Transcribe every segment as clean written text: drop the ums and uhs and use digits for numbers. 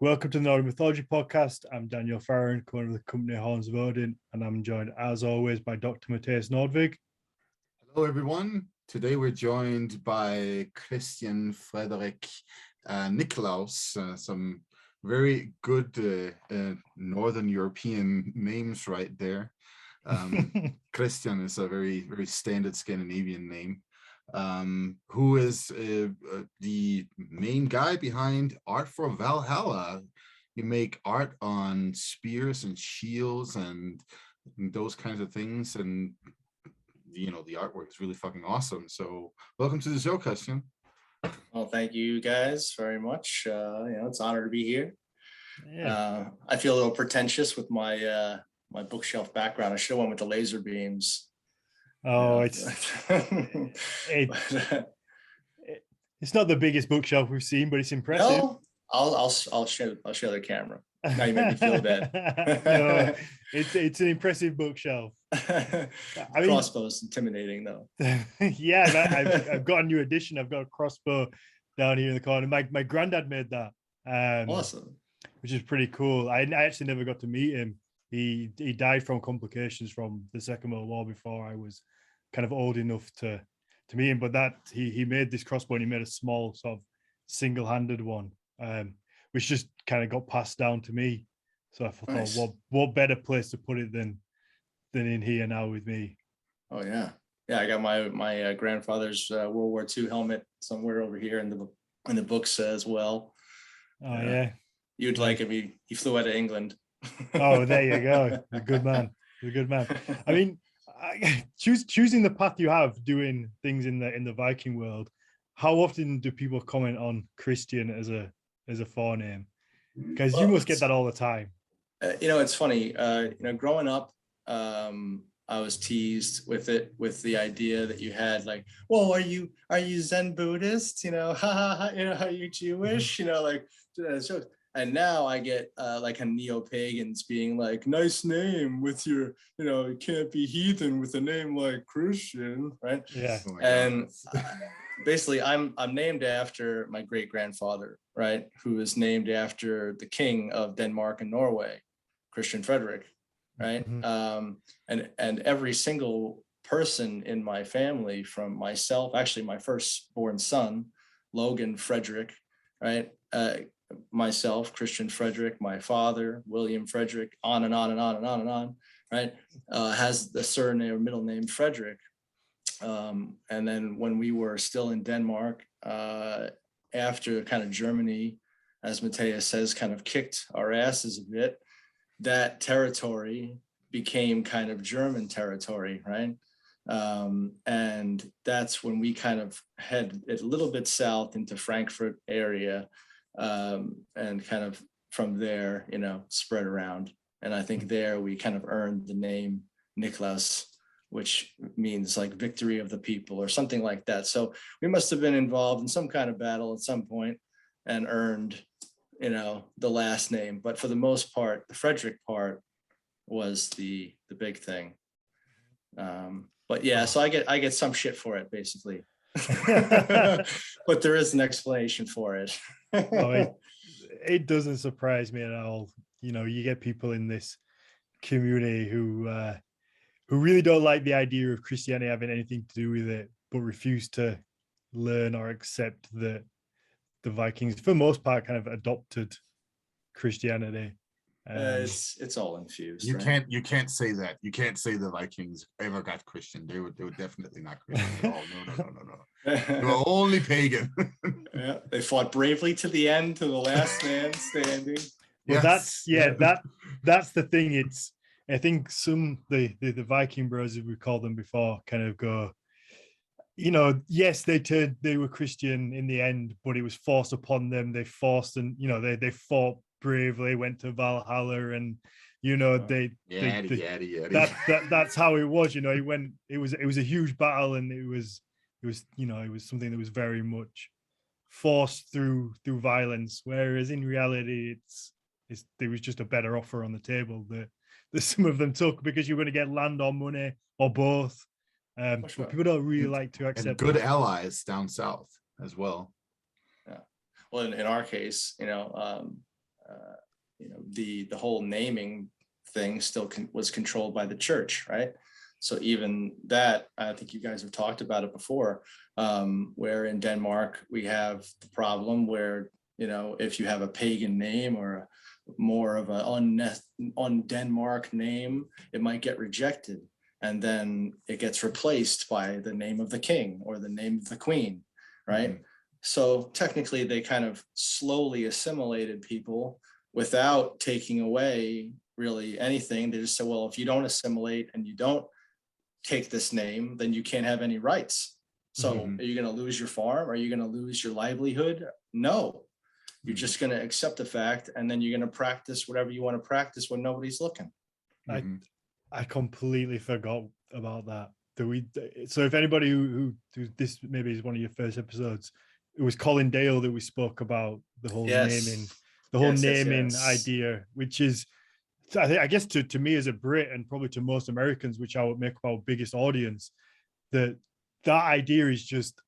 Welcome to the Northern Mythology Podcast. I'm Daniel Farron, co-owner of the company Horns of Odin, and I'm joined, as always, by Dr. Mathias Nordvig. Hello, everyone. Today we're joined by Christian, Frederick, Nicklaus, some very good Northern European names right there. Christian is a very, very standard Scandinavian name. Who is the main guy behind art for Valhalla. You make art on spears and shields and those kinds of things, and the artwork is really fucking awesome. So welcome to the show, Christian. Well, thank you guys very much. It's an honor to be here. Yeah. I feel a little pretentious with my my bookshelf background. I should have went with the laser beams. Oh, it's not the biggest bookshelf we've seen, but it's impressive. No, I'll show the camera. Now you make me feel bad. No, it's an impressive bookshelf. Crossbow is intimidating, though. Yeah, I've got a new addition. I've got a crossbow down here in the corner. My granddad made that. Awesome. Which is pretty cool. I actually never got to meet him. He died from complications from the Second World War before I was kind of old enough to meet him. But that he made this crossbow, and he made a small sort of single-handed one, which just kind of got passed down to me. So I thought, nice. What better place to put it than in here now with me? Oh yeah, I got my grandfather's World War II helmet somewhere over here in the books as well. Oh yeah, you'd like him. He flew out of England. Oh, there you go. A good man. I mean, choosing the path you have, doing things in the Viking world. How often do people comment on Christian as a forename? Because you must get that all the time. It's funny. Growing up, I was teased with the idea that you had like, whoa, are you Zen Buddhist? Are you Jewish? So. And now I get like a neo-pagans being like, nice name with your, you can't be heathen with a name like Christian, right? Yeah. Oh, and basically I'm named after my great-grandfather, right? Who is named after the king of Denmark and Norway, Christian Frederick, right? Mm-hmm. And every single person in my family, from myself, actually my firstborn son, Logan Frederick, right? Myself, Christian Frederick, my father, William Frederick, on and on and on and on and on, right? Has the surname or middle name Frederick. And then when we were still in Denmark, after kind of Germany, as Mathias says, kind of kicked our asses a bit, that territory became kind of German territory, right? And that's when we kind of head a little bit south into Frankfurt area, and kind of from there, spread around. And I think there we kind of earned the name Nicklaus, which means like victory of the people or something like that. So we must have been involved in some kind of battle at some point and earned, the last name. But for the most part, the Frederick part was the big thing. But yeah, so I get some shit for it basically. But there is an explanation for it. It doesn't surprise me at all. You get people in this community who really don't like the idea of Christianity having anything to do with it, but refuse to learn or accept that the Vikings, for the most part, kind of adopted Christianity. It's all infused. You can't say that. You can't say the Vikings ever got Christian. They were definitely not Christian at all. No. They were only pagan. Yeah, they fought bravely to the end, to the last man standing. Well, yes. that's the thing. It's, I think the Viking bros, as we called them before, kind of go, yes, they were Christian in the end, but it was forced upon them. They forced, and they fought bravely, went to Valhalla, and that's how it was. It was a huge battle, and it was something that was very much forced through violence, whereas in reality there was just a better offer on the table that some of them took, because you're going to get land or money or both. Sure. People don't really like to accept good allies down south as well. Yeah. Well, in our case, the whole naming thing still was controlled by the church, right? So even that, I think you guys have talked about it before, where in Denmark we have the problem where, if you have a pagan name or more of an un-Denmark name, it might get rejected. And then it gets replaced by the name of the king or the name of the queen, right? Mm-hmm. So technically they kind of slowly assimilated people without taking away really anything. They just said, well, if you don't assimilate and you don't take this name, then you can't have any rights. So Are you going to lose your farm? Are you going to lose your livelihood? No, you're just going to accept the fact, and then you're going to practice whatever you want to practice when nobody's looking. I completely forgot about that. So if anybody who this maybe is one of your first episodes, it was Colin Dale that we spoke about the whole naming idea, which is, I guess to me as a Brit and probably to most Americans, which I would make our biggest audience, that idea is just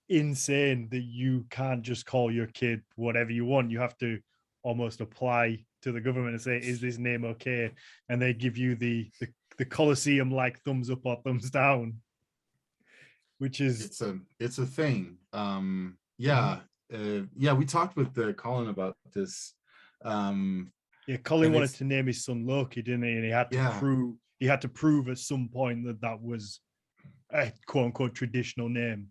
insane, that you can't just call your kid whatever you want. You have to almost apply to the government and say, is this name okay? And they give you the Colosseum like thumbs up or thumbs down, which is it's a thing. We talked with Colin about this. Colin wanted to name his son Loki, didn't he? And he had to prove at some point that was a quote unquote traditional name.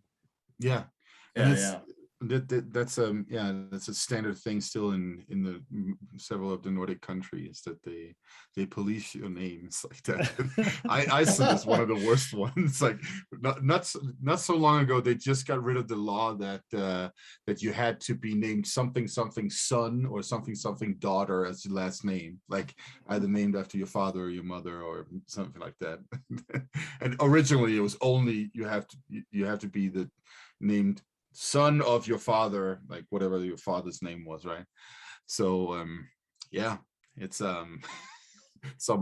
That's a standard thing still in the several of the Nordic countries, that they police your names like that. Iceland is one of the worst ones. Like not so long ago, they just got rid of the law that you had to be named something son or something daughter as your last name, like either named after your father or your mother or something like that. And originally it was only you have to be the named son of your father, like whatever your father's name was, right? So it's some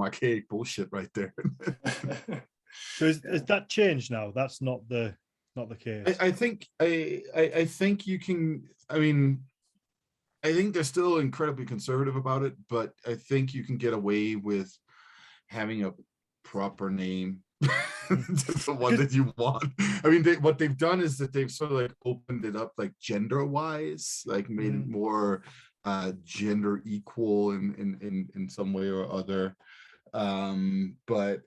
archaic bullshit right there. So is that changed now? That's not the case. I think you can, I think they're still incredibly conservative about it, but I think you can get away with having a proper name. The one that you want. What they've done is that they've sort of like opened it up, like gender wise, like made it more gender equal in some way or other. But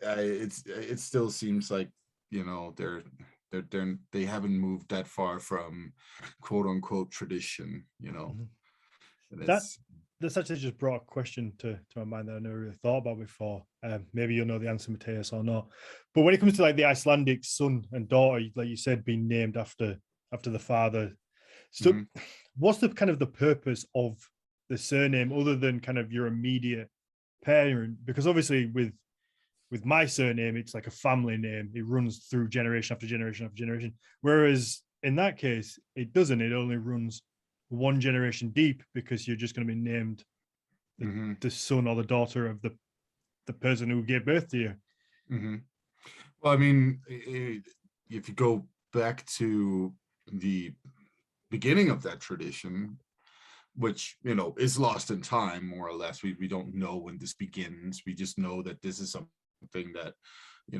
it still seems like, they haven't moved that far from quote unquote tradition, That's actually just brought a question to my mind that I never really thought about before. Maybe you'll know the answer, Mathias, or not. But when it comes to like the Icelandic son and daughter, like you said, being named after the father, so what's the kind of the purpose of the surname other than kind of your immediate parent? Because obviously with my surname, it's like a family name. It runs through generation after generation after generation. Whereas in that case, it doesn't. It only runs one generation deep, because you're just going to be named the son or the daughter of the person who gave birth to you. Well, if you go back to the beginning of that tradition, which is lost in time more or less, we don't know when this begins. We just know that this is something that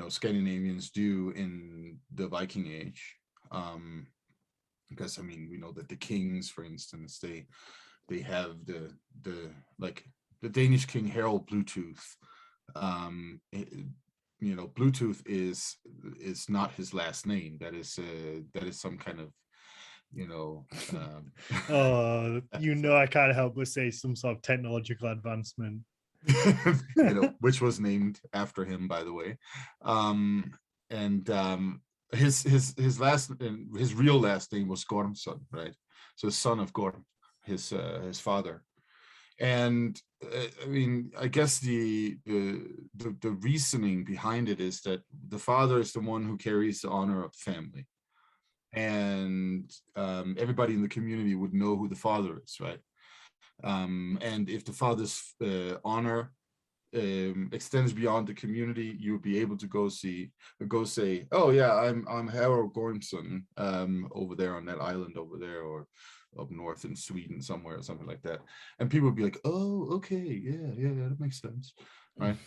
Scandinavians do in the Viking Age. Because we know that the kings, for instance, they have the Danish king Harald Bluetooth. Bluetooth is not his last name. That is some kind of I can't help but say some sort of technological advancement. Which was named after him, by the way. His real last name was Gormson, right? So son of Gorm, his father. And I guess the reasoning behind it is that the father is the one who carries the honor of the family, and everybody in the community would know who the father is, right? And if the father's honor extends beyond the community, you'll be able to go say, oh yeah, I'm Harold Gormson over there on that island over there, or up north in Sweden somewhere, or something like that, and people will be like, oh, okay, yeah, that makes sense, right?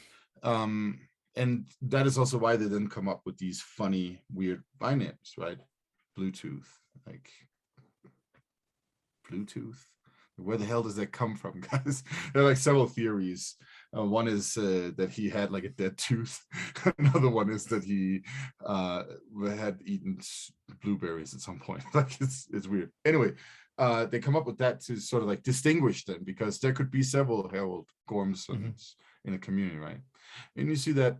And that is also why they then come up with these funny, weird binames, right? Bluetooth, like Bluetooth. Where the hell does that come from, guys? There are like several theories. One is that he had like a dead tooth. Another one is that he had eaten blueberries at some point. Like it's weird. Anyway, they come up with that to sort of like distinguish them, because there could be several Harold Gormsons in a community, right? And you see that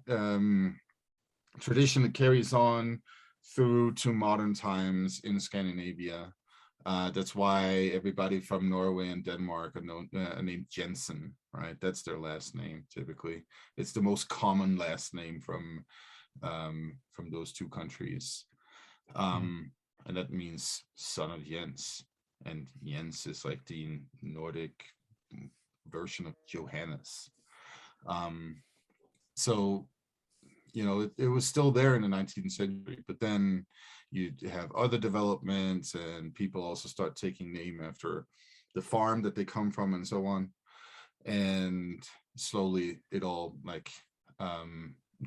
tradition that carries on through to modern times in Scandinavia. That's why everybody from Norway and Denmark are named Jensen, right? That's their last name typically. It's the most common last name from those two countries, and that means son of Jens. And Jens is like the Nordic version of Johannes. So you know, it was still there in the 19th century, but then you have other developments, and people also start taking name after the farm that they come from and so on. And slowly it all like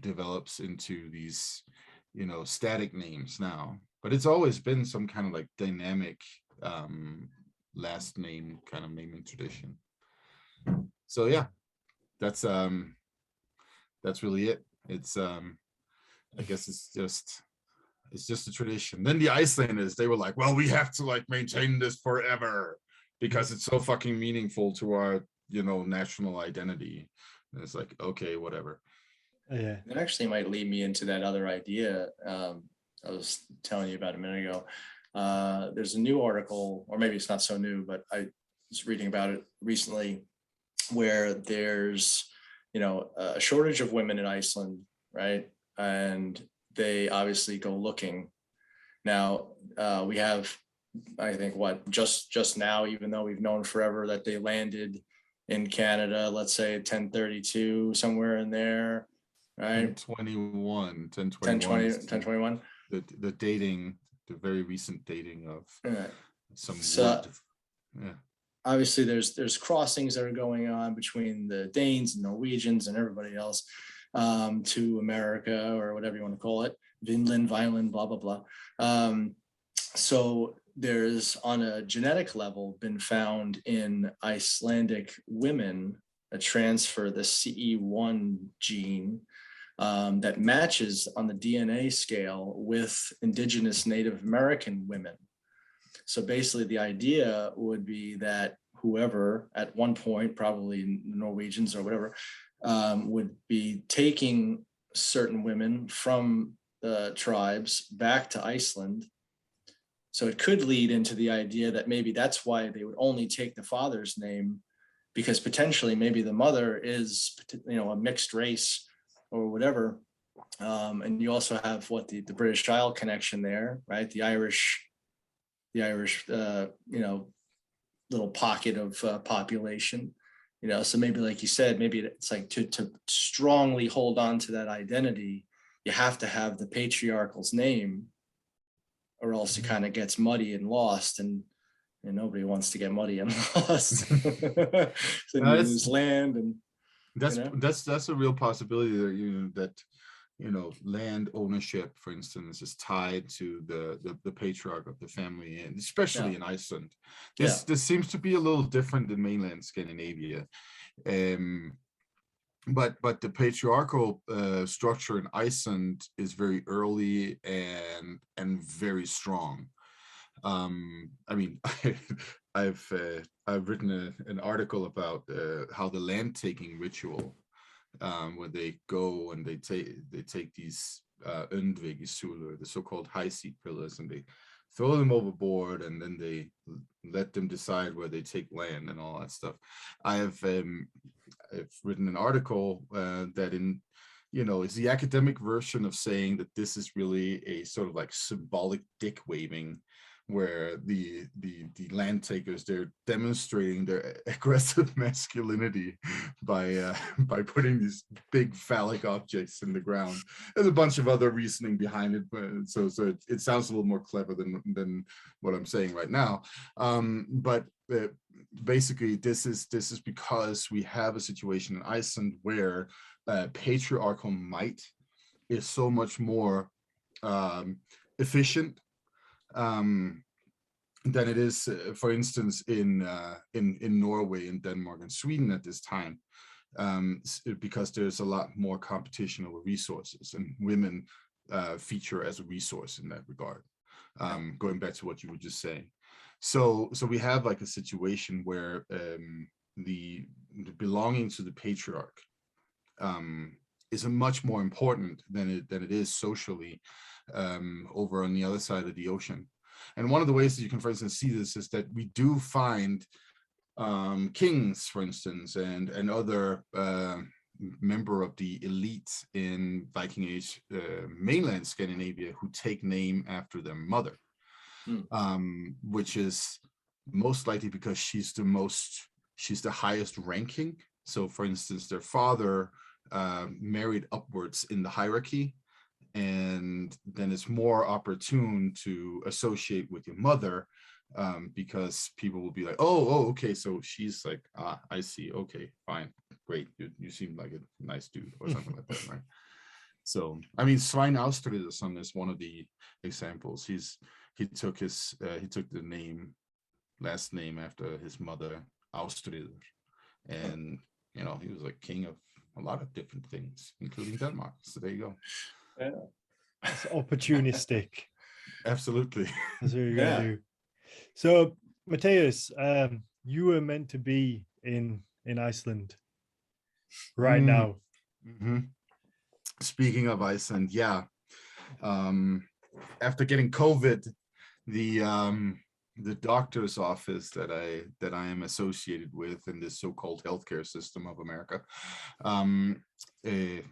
develops into these, you know, static names now. But it's always been some kind of like dynamic last name kind of naming tradition. So yeah, that's really it. It's I guess it's just a tradition. Then the Icelanders, they were like, well, we have to like maintain this forever because it's so fucking meaningful to our, you know, national identity. And it's like, okay, whatever. Yeah, it actually might lead me into that other idea I was telling you about a minute ago. There's a new article, or maybe it's not so new, but I was reading about it recently, where there's, you know, a shortage of women in Iceland, right? And they obviously go looking. Now, we have, I think, just now, even though we've known forever that they landed in Canada, let's say 1032, somewhere in there, right? 1021. 1021. The dating, the very recent dating of some wood. Yeah. Obviously there's crossings that are going on between the Danes and Norwegians and everybody else to America, or whatever you want to call it, Vinland, Vineland, blah, blah, blah. So there's, on a genetic level, been found in Icelandic women a transfer, the CE1 gene, that matches on the DNA scale with indigenous Native American women. So basically the idea would be that whoever at one point, probably Norwegians or whatever, would be taking certain women from the tribes back to Iceland. So it could lead into the idea that maybe that's why they would only take the father's name, because potentially maybe the mother is, you know, a mixed race or whatever. And you also have the British Isle connection there, right? The Irish, you know, little pocket of population, you know. So maybe, like you said, maybe it's like to strongly hold on to that identity, you have to have the patriarchal's name, or else it kind of gets muddy and lost, and nobody wants to get muddy and lost. So you lose land, and that's a real possibility there, you know, that, you know, land ownership, for instance, is tied to the patriarch of the family, and especially in Iceland. This seems to be a little different than mainland Scandinavia, but the patriarchal structure in Iceland is very early and very strong. I mean, I've written an article about how the land taking ritual, where they go and they take these Undvegisúlur, the so-called high seat pillars, and they throw them overboard, and then they let them decide where they take land and all that stuff. I've written an article that, in, you know, is the academic version of saying that this is really a sort of like symbolic dick waving where the land takers, they're demonstrating their aggressive masculinity by putting these big phallic objects in the ground. There's a bunch of other reasoning behind it, but so it sounds a little more clever than what I'm saying right now. But basically, this is because we have a situation in Iceland where patriarchal might is so much more efficient than it is, for instance, in Norway and Denmark and Sweden at this time, because there's a lot more competition over resources, and women feature as a resource in that regard. Going back to what you were just saying, so we have like a situation where the belonging to the patriarch is much more important than it is socially over on the other side of the ocean. And one of the ways that you can, for instance, see this is that we do find kings, for instance, and other member of the elite in Viking Age mainland Scandinavia who take name after their mother, which is most likely because she's the highest ranking. So, for instance, their father married upwards in the hierarchy, and then it's more opportune to associate with your mother because people will be like, oh, okay, so she's like, I see, okay, fine, great, you seem like a nice dude or something like that, right? So, I mean, Svein Ástriðarson is one of the examples. He took the last name after his mother, Ástriðr, and he was like king of a lot of different things, including Denmark. So there you go. Yeah. It's opportunistic. Absolutely. That's what you're gonna do. So, Mathias, you were meant to be in Iceland right now. Mm-hmm. Speaking of Iceland, yeah. After getting COVID, the doctor's office that I am associated with in this so-called healthcare system of America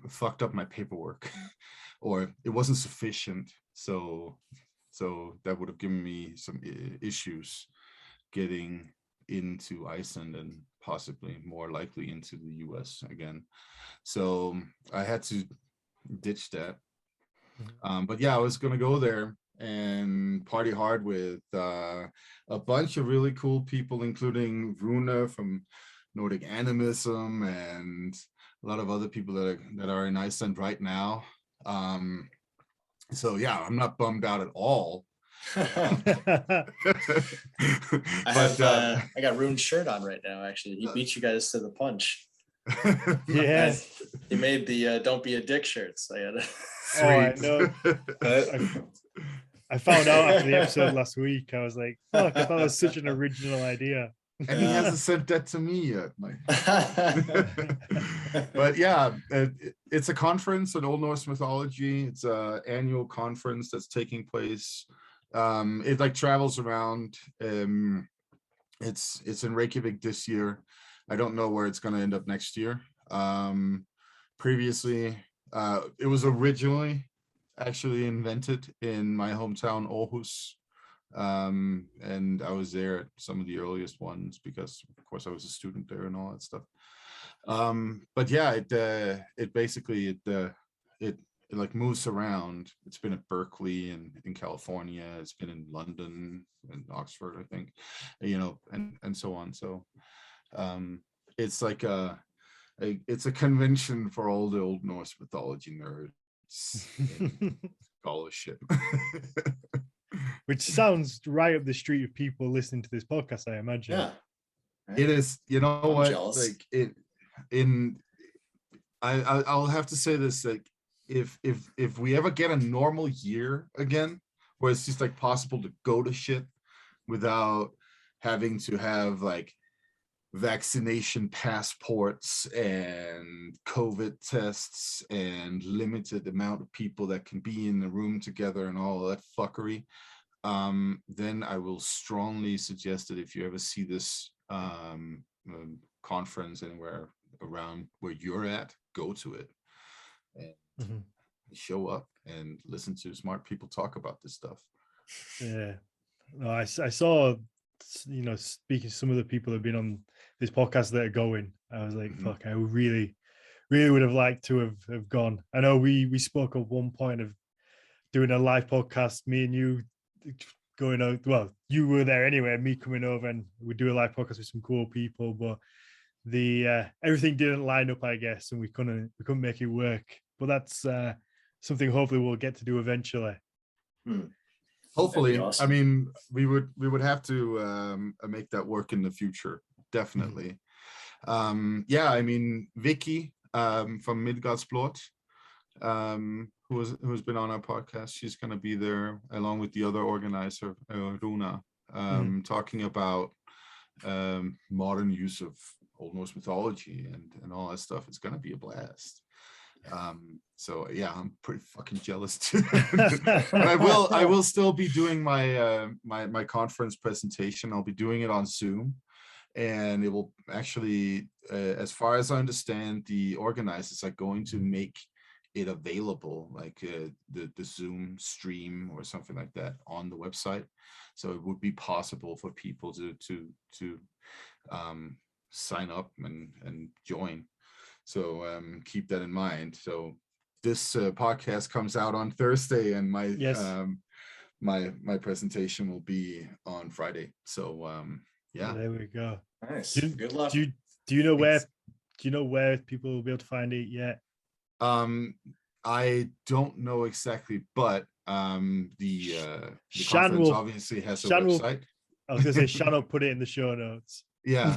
fucked up my paperwork, or it wasn't sufficient. So that would have given me some issues getting into Iceland and possibly more likely into the US again. So I had to ditch that. But yeah, I was gonna go there and party hard with a bunch of really cool people, including Rune from Nordic Animism and a lot of other people that are in Iceland right now. So yeah, I'm not bummed out at all. I got Rune's shirt on right now. Actually, he beat you guys to the punch. Yeah, he made the "Don't Be a Dick" shirts. I know. I found out after the episode last week. I was like, "Fuck!" I thought it was such an original idea. And he hasn't sent that to me yet. But yeah, it's a conference on Old Norse mythology. It's an annual conference that's taking place. It like travels around. It's in Reykjavik this year. I don't know where it's going to end up next year. Previously, it was originally actually invented in my hometown, Aarhus. And I was there at some of the earliest ones because, of course, I was a student there and all that stuff. But yeah, it basically like moves around. It's been at Berkeley and in California. It's been in London and Oxford, I think, and so on. So it's like it's a convention for all the Old Norse mythology nerds. All this shit. Which sounds right up the street of people listening to this podcast, I imagine. Yeah. It is, I'm what? Jealous. Like I'll have to say this, like if we ever get a normal year again, where it's just like possible to go to shit without having to have like vaccination passports and COVID tests and limited amount of people that can be in the room together and all that fuckery, then I will strongly suggest that if you ever see this conference anywhere around where you're at, go to it and show up and listen to smart people talk about this stuff. Yeah, No, I saw, speaking to some of the people that have been on this podcast that are going, I was like, fuck, I really would have liked to have gone. I know we spoke at one point of doing a live podcast, me and you going out. Well, you were there anyway, me coming over, and we do a live podcast with some cool people, but the everything didn't line up, I guess, and we couldn't make it work. But that's something hopefully we'll get to do eventually. Hopefully. Awesome. I mean, we would have to make that work in the future, definitely. Yeah, I mean, Vicky from Midgårdsblot, who's been on our podcast, she's going to be there along with the other organizer, Runa, talking about modern use of Old Norse mythology and all that stuff. It's going to be a blast. So yeah, I'm pretty fucking jealous too. But I will still be doing my my conference presentation. I'll be doing it on Zoom, and it will actually, as far as I understand, the organizers are going to make it available, like the Zoom stream or something like that on the website. So it would be possible for people to sign up and join. So keep that in mind. So this podcast comes out on Thursday, and my my presentation will be on Friday. So yeah, there we go. Nice. Good luck. Do you know where people will be able to find it yet? I don't know exactly, but the Shan conference obviously has a website. I was gonna say Shan will put it in the show notes. Yeah.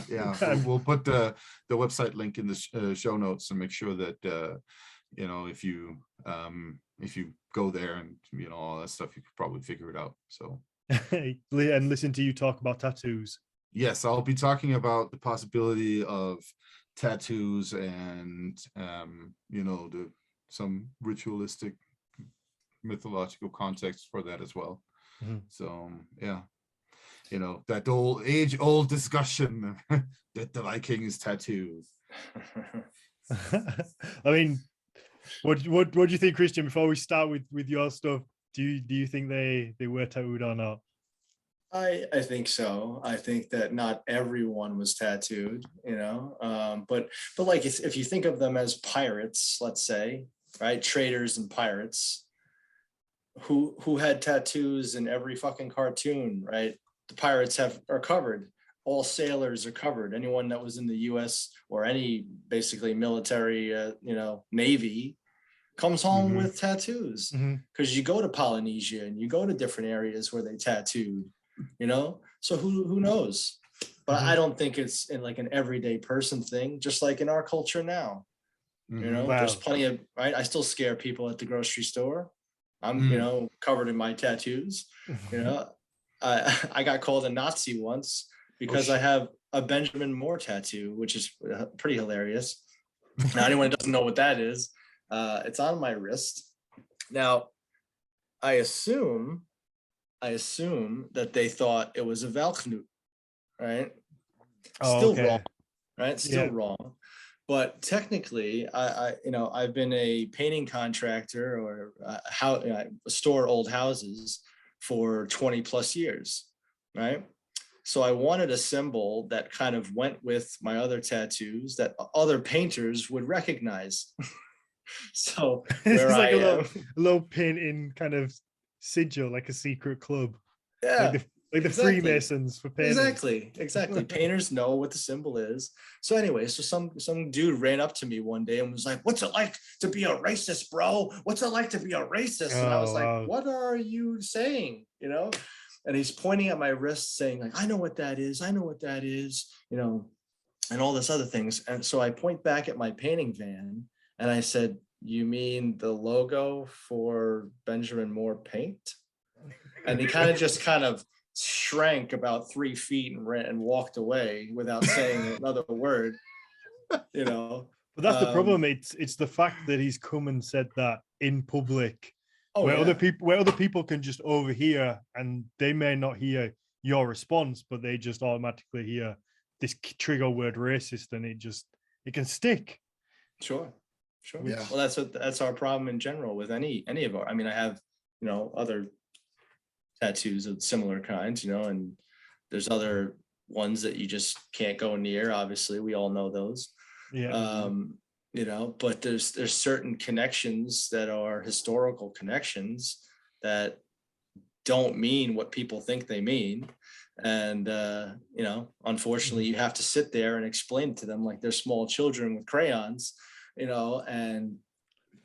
We'll put the website link in the show notes and make sure that if you go there and all that stuff, you could probably figure it out. So and listen to you talk about tattoos. Yes, I'll be talking about the possibility of tattoos and some ritualistic mythological context for that as well. So yeah, that age-old discussion that the Vikings tattoo. I mean, what do you think, Christian? Before we start with your stuff, do you think they were tattooed or not? I think so. I think that not everyone was tattooed, but like if you think of them as pirates, let's say, right, traders and pirates, who had tattoos in every fucking cartoon, right? The pirates are covered. All sailors are covered. Anyone that was in the U.S. or any basically military, Navy, comes home with tattoos, because you go to Polynesia and you go to different areas where they tattooed. So who knows? But I don't think it's in like an everyday person thing, just like in our culture now. There's plenty of, right? I still scare people at the grocery store. I'm covered in my tattoos. I got called a Nazi once because I have a Benjamin Moore tattoo, which is pretty hilarious. Now, anyone who doesn't know what that is, it's on my wrist. Now, I assume that they thought it was a Valknut, right? Still wrong, right? Still wrong. But technically, I've been a painting contractor or store old houses for 20 plus years, right? So I wanted a symbol that kind of went with my other tattoos that other painters would recognize. So where it's like a little painting kind of sigil, like a secret club. Yeah. Like the Freemasons for painters. Exactly. Painters know what the symbol is. So anyway, so some dude ran up to me one day and was like, "What's it like to be a racist, bro? What's it like to be a racist?" And I was like, "What are you saying?" And he's pointing at my wrist saying, like, "I know what that is. I know what that is," and all this other things. And so I point back at my painting van and I said, "You mean the logo for Benjamin Moore Paint?" And he kind of shrank about 3 feet and walked away without saying another word. But that's the problem. It's the fact that he's come and said that in public, where other people can just overhear, and they may not hear your response, but they just automatically hear this trigger word racist, and it can stick. Sure. Yeah. Well, that's our problem in general with any of our. I mean, I have other tattoos of similar kinds, and there's other ones that you just can't go near. Obviously, we all know those. Yeah. But there's certain connections that are historical connections that don't mean what people think they mean. And, unfortunately, you have to sit there and explain it to them like they're small children with crayons, and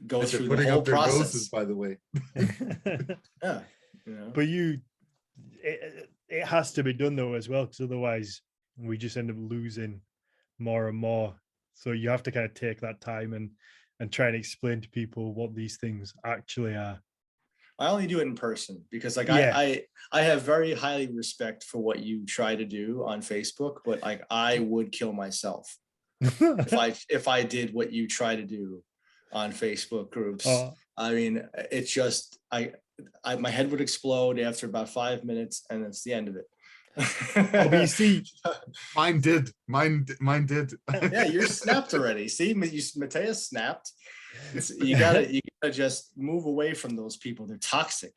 go through the whole process. Noses, by the way. Yeah. But it has to be done though as well, because otherwise we just end up losing more and more. So you have to kind of take that time and try and explain to people what these things actually are. I only do it in person because I have very highly respect for what you try to do on Facebook, but like I would kill myself if I did what you try to do on Facebook groups. I mean, it's just my head would explode after about 5 minutes, and it's the end of it. But you see, mine did. Yeah, you're snapped already. See, Mathias snapped. You gotta just move away from those people. They're toxic.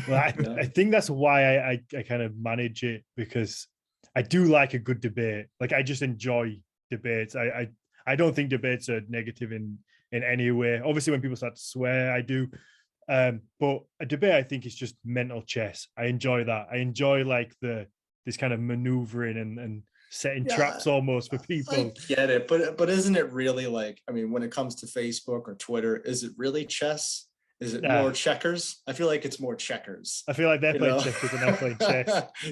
Well, I think that's why I kind of manage it, because I do like a good debate. Like I just enjoy debates. I don't think debates are negative in any way. Obviously, when people start to swear, I do. But a debate, I think, is just mental chess. I enjoy that. I enjoy like this kind of maneuvering and setting traps almost for people. I get it, but isn't it really like, I mean, when it comes to Facebook or Twitter, is it really chess? Is it more checkers? I feel like it's more checkers. I feel like they're playing checkers and I'm playing chess.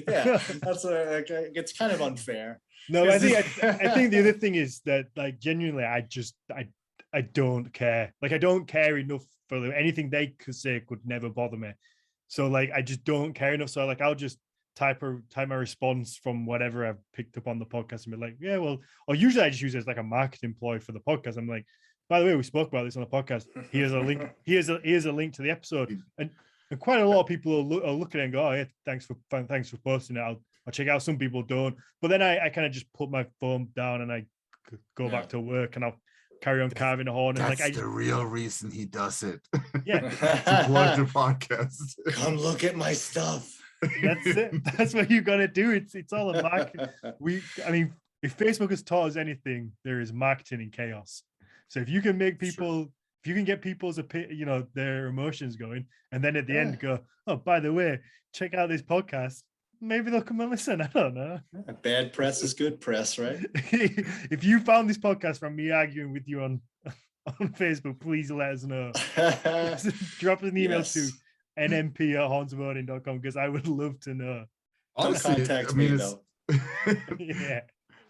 Yeah, that's it's kind of unfair. No, I think the other thing is that, like, genuinely, I don't care. Like, I don't care enough for them. Anything they could say could never bother me. So, like, I just don't care enough. So, like, I'll just type my response from whatever I've picked up on the podcast and be like, yeah, well, or usually I just use it as like a marketing ploy for the podcast. I'm like, by the way, we spoke about this on the podcast. Here's a link. Here's a link to the episode. And quite a lot of people are looking and go, oh yeah, thanks for posting it. I'll check it out. Some people don't. But then I kind of just put my phone down and I go back to work and I'll carry on carving a horn. And that's the real reason he does it. Yeah. To plug the podcast. Come look at my stuff. That's it. That's what you gotta do. It's all a market. I mean, if Facebook has taught us anything, there is marketing in chaos. So if you can make people, if you can get people's their emotions going, and then at the end go, oh, by the way, check out this podcast, maybe they'll come and listen. I don't know. Bad press is good press, right? If you found this podcast from me arguing with you on Facebook, please let us know. Drop an email to nmp@hornsofodin.com because I would love to know. Honestly, contact me though. Yeah.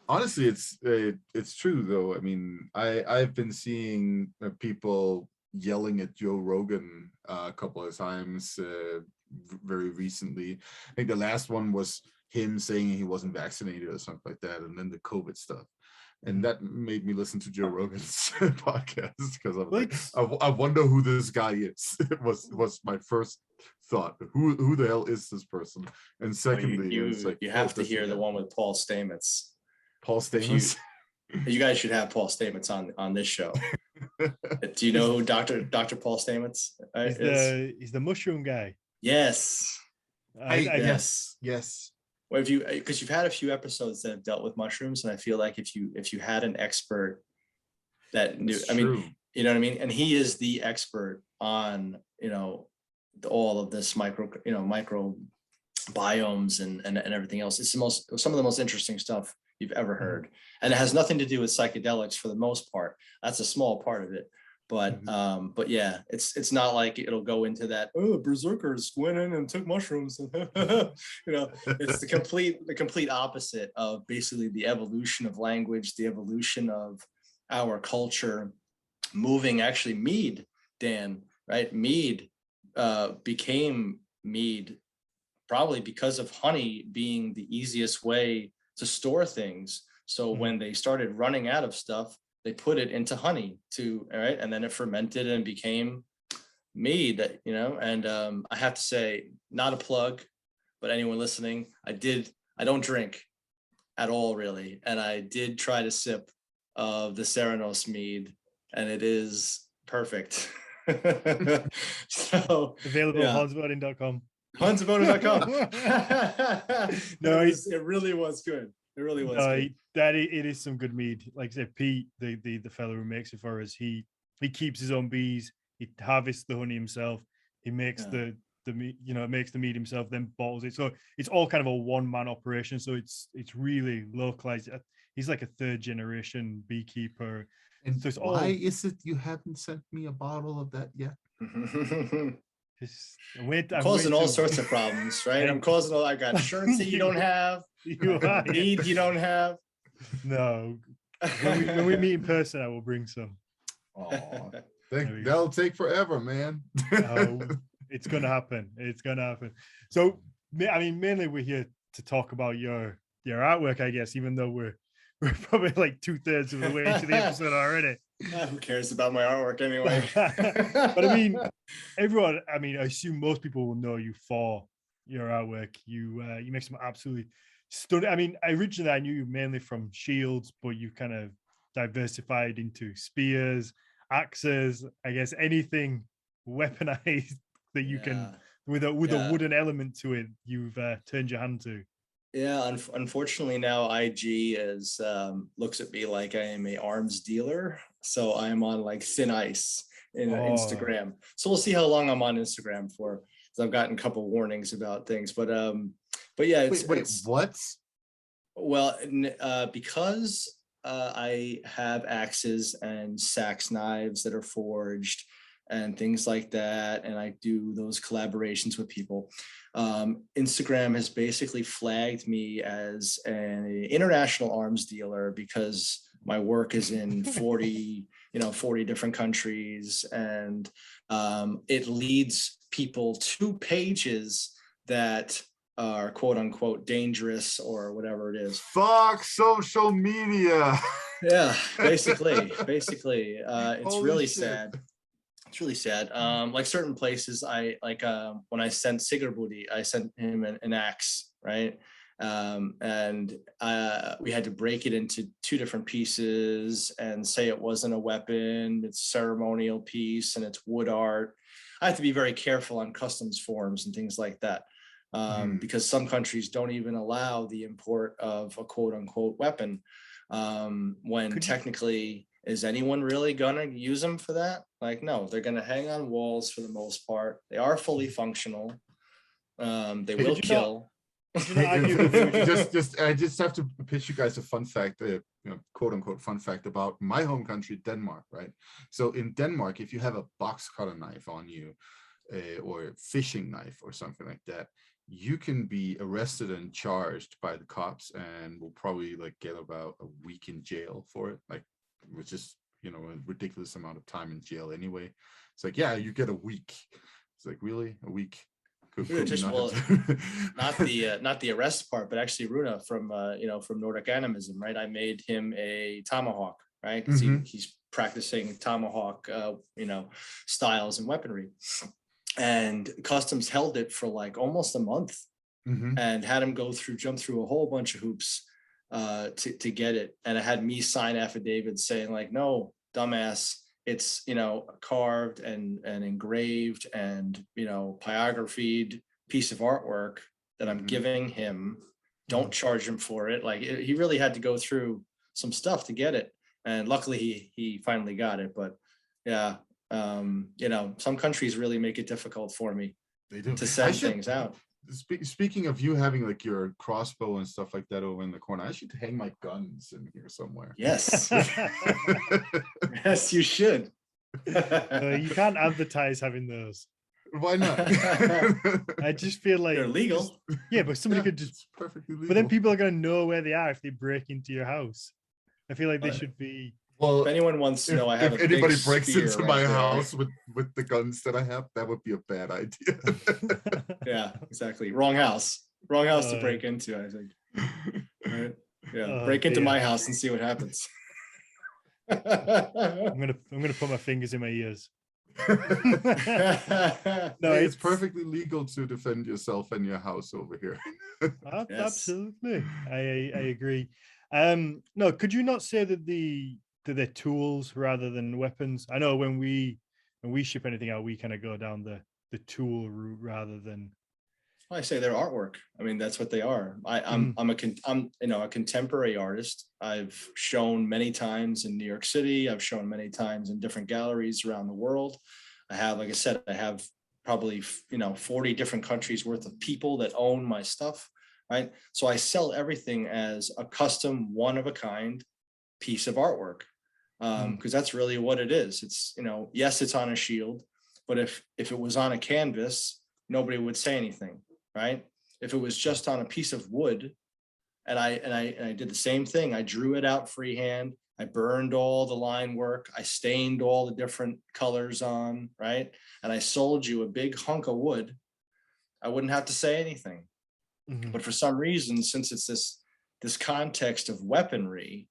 Honestly, it's true though. I mean, I've been seeing people yelling at Joe Rogan a couple of times very recently. I think the last one was him saying he wasn't vaccinated or something like that, and then the COVID stuff. And that made me listen to Joe Rogan's podcast because I'm like, I wonder who this guy is. It was my first thought. Who the hell is this person? And secondly, you have to hear the one with Paul Stamets. Paul Stamets. You guys should have Paul Stamets on this show. Do you know who Dr. Paul Stamets is? He's the mushroom guy. yes. Yes. Well, because you've had a few episodes that have dealt with mushrooms, and I feel like if you had an expert that knew, I mean, you know what I mean, and he is the expert on all of this micro biomes and everything else. It's some of the most interesting stuff you've ever heard, and it has nothing to do with psychedelics for the most part. That's a small part of it. But yeah, it's not like it'll go into that, oh, berserkers went in and took mushrooms. It's the complete opposite of basically the evolution of language, the evolution of our culture, moving actually mead, Dan, right? Mead became mead probably because of honey being the easiest way to store things. So when they started running out of stuff, they put it into honey and then it fermented and became mead, and I have to say, not a plug, but anyone listening, I don't drink at all really. And I did try to sip of the Serenos mead and it is perfect. So available at hornsofodin.com. Huntsofowner.com. No, it really was good. It really was good. It is some good mead. Like I said, Pete, the fellow who makes it for us, he keeps his own bees. He harvests the honey himself. He makes the meat, makes the mead himself, then bottles it. So it's all kind of a one-man operation. So it's really localized. He's like a third generation beekeeper. And so it's why is it you haven't sent me a bottle of that yet? I'm causing all sorts of problems, right? I got shirts that you don't have, mead you don't have. No, when we meet in person, I will bring some. Oh, that'll take forever, man. It's gonna happen. It's gonna happen. So, I mean, mainly we're here to talk about your artwork, I guess, even though we're probably like 2/3 of the way into the episode already. Who cares about my artwork anyway? But I mean, everyone, I assume most people will know you for your artwork. You make some absolutely stunning. I mean, originally I knew you mainly from shields, but you kind of diversified into spears, axes, I guess anything weaponized that you can with a wooden element to it, you've turned your hand to. Yeah, unfortunately now IG looks at me like I am a arms dealer, so I'm on like thin ice in Instagram. So we'll see how long I'm on Instagram for, because I've gotten a couple warnings about things. But yeah, it's what? Well, because I have axes and sax knives that are forged and things like that, and I do those collaborations with people. Instagram has basically flagged me as an international arms dealer because my work is in 40 different countries, and it leads people to pages that are quote unquote dangerous or whatever it is. Fuck social media. Yeah, basically, it's really sad. It's really sad. Like certain places, when I sent Sigurd, I sent him an axe, right? And we had to break it into 2 different pieces and say it wasn't a weapon, it's a ceremonial piece, and it's wood art. I have to be very careful on customs forms and things like that, because some countries don't even allow the import of a quote unquote weapon, when technically, is anyone really gonna use them for that? Like, no, they're gonna hang on walls for the most part. They are fully functional. They will kill. I just have to pitch you guys a fun fact, quote unquote fun fact about my home country, Denmark, right? So in Denmark, if you have a box cutter knife on you, or a fishing knife or something like that, you can be arrested and charged by the cops and will probably like get about a week in jail for it, like, which is a ridiculous amount of time in jail anyway. It's like, yeah, you get a week. It's like, really, a week? Not the arrest part, but actually Runa from Nordic Animism, right? I made him a tomahawk, right? Because he's practicing tomahawk styles and weaponry, and customs held it for like almost a month, and had him jump through a whole bunch of hoops to get it. And it had me sign affidavits saying like, no, dumbass, it's carved and engraved and pyrographied piece of artwork that I'm giving him. Don't charge him for it. Like he really had to go through some stuff to get it, and luckily he finally got it. But yeah, some countries really make it difficult for me. They do. To send things out. Speaking of you having like your crossbow and stuff like that over in the corner, I should hang my guns in here somewhere. Yes. Yes, you should. You can't advertise having those. Why not? I just feel like they're legal. Yeah, but somebody could just perfectly legal. But then people are going to know where they are if they break into your house. I feel like they should be. Well, if anyone wants to know, I have if anybody breaks into right my there. house with the guns that I have, that would be a bad idea. Yeah, exactly. Wrong house to break into, I think. Right? Yeah, break into my house and see what happens. I'm gonna put my fingers in my ears. No, it's perfectly legal to defend yourself and your house over here. Yes. Absolutely, I agree. No, could you not say that they're tools rather than weapons? I know when we ship anything out, we kind of go down the tool route rather than I say they're artwork. I mean, that's what they are. I'm a contemporary artist. I've shown many times in New York City. I've shown many times in different galleries around the world. I have, like I said, I have probably 40 different countries worth of people that own my stuff, right? So I sell everything as a custom, one of a kind piece of artwork, because that's really what it is. It's, yes, it's on a shield, but if it was on a canvas, nobody would say anything. Right? If it was just on a piece of wood, and I did the same thing, I drew it out freehand, I burned all the line work, I stained all the different colors on, right? And I sold you a big hunk of wood, I wouldn't have to say anything. But for some reason, since it's this context of weaponry,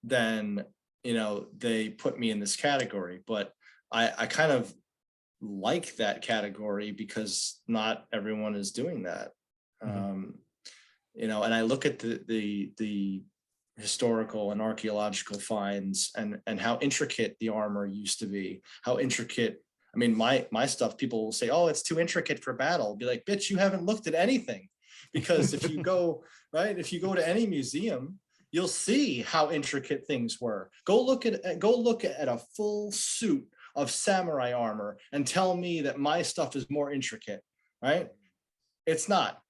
then they put me in this category. But I kind of like that category because not everyone is doing that. And I look at the historical and archaeological finds and how intricate the armor used to be, how intricate. I mean, my stuff, people will say, oh, it's too intricate for battle. I'll be like, bitch, you haven't looked at anything. Because if you go to any museum, you'll see how intricate things were. Go look at a full suit of samurai armor and tell me that my stuff is more intricate, right? It's not.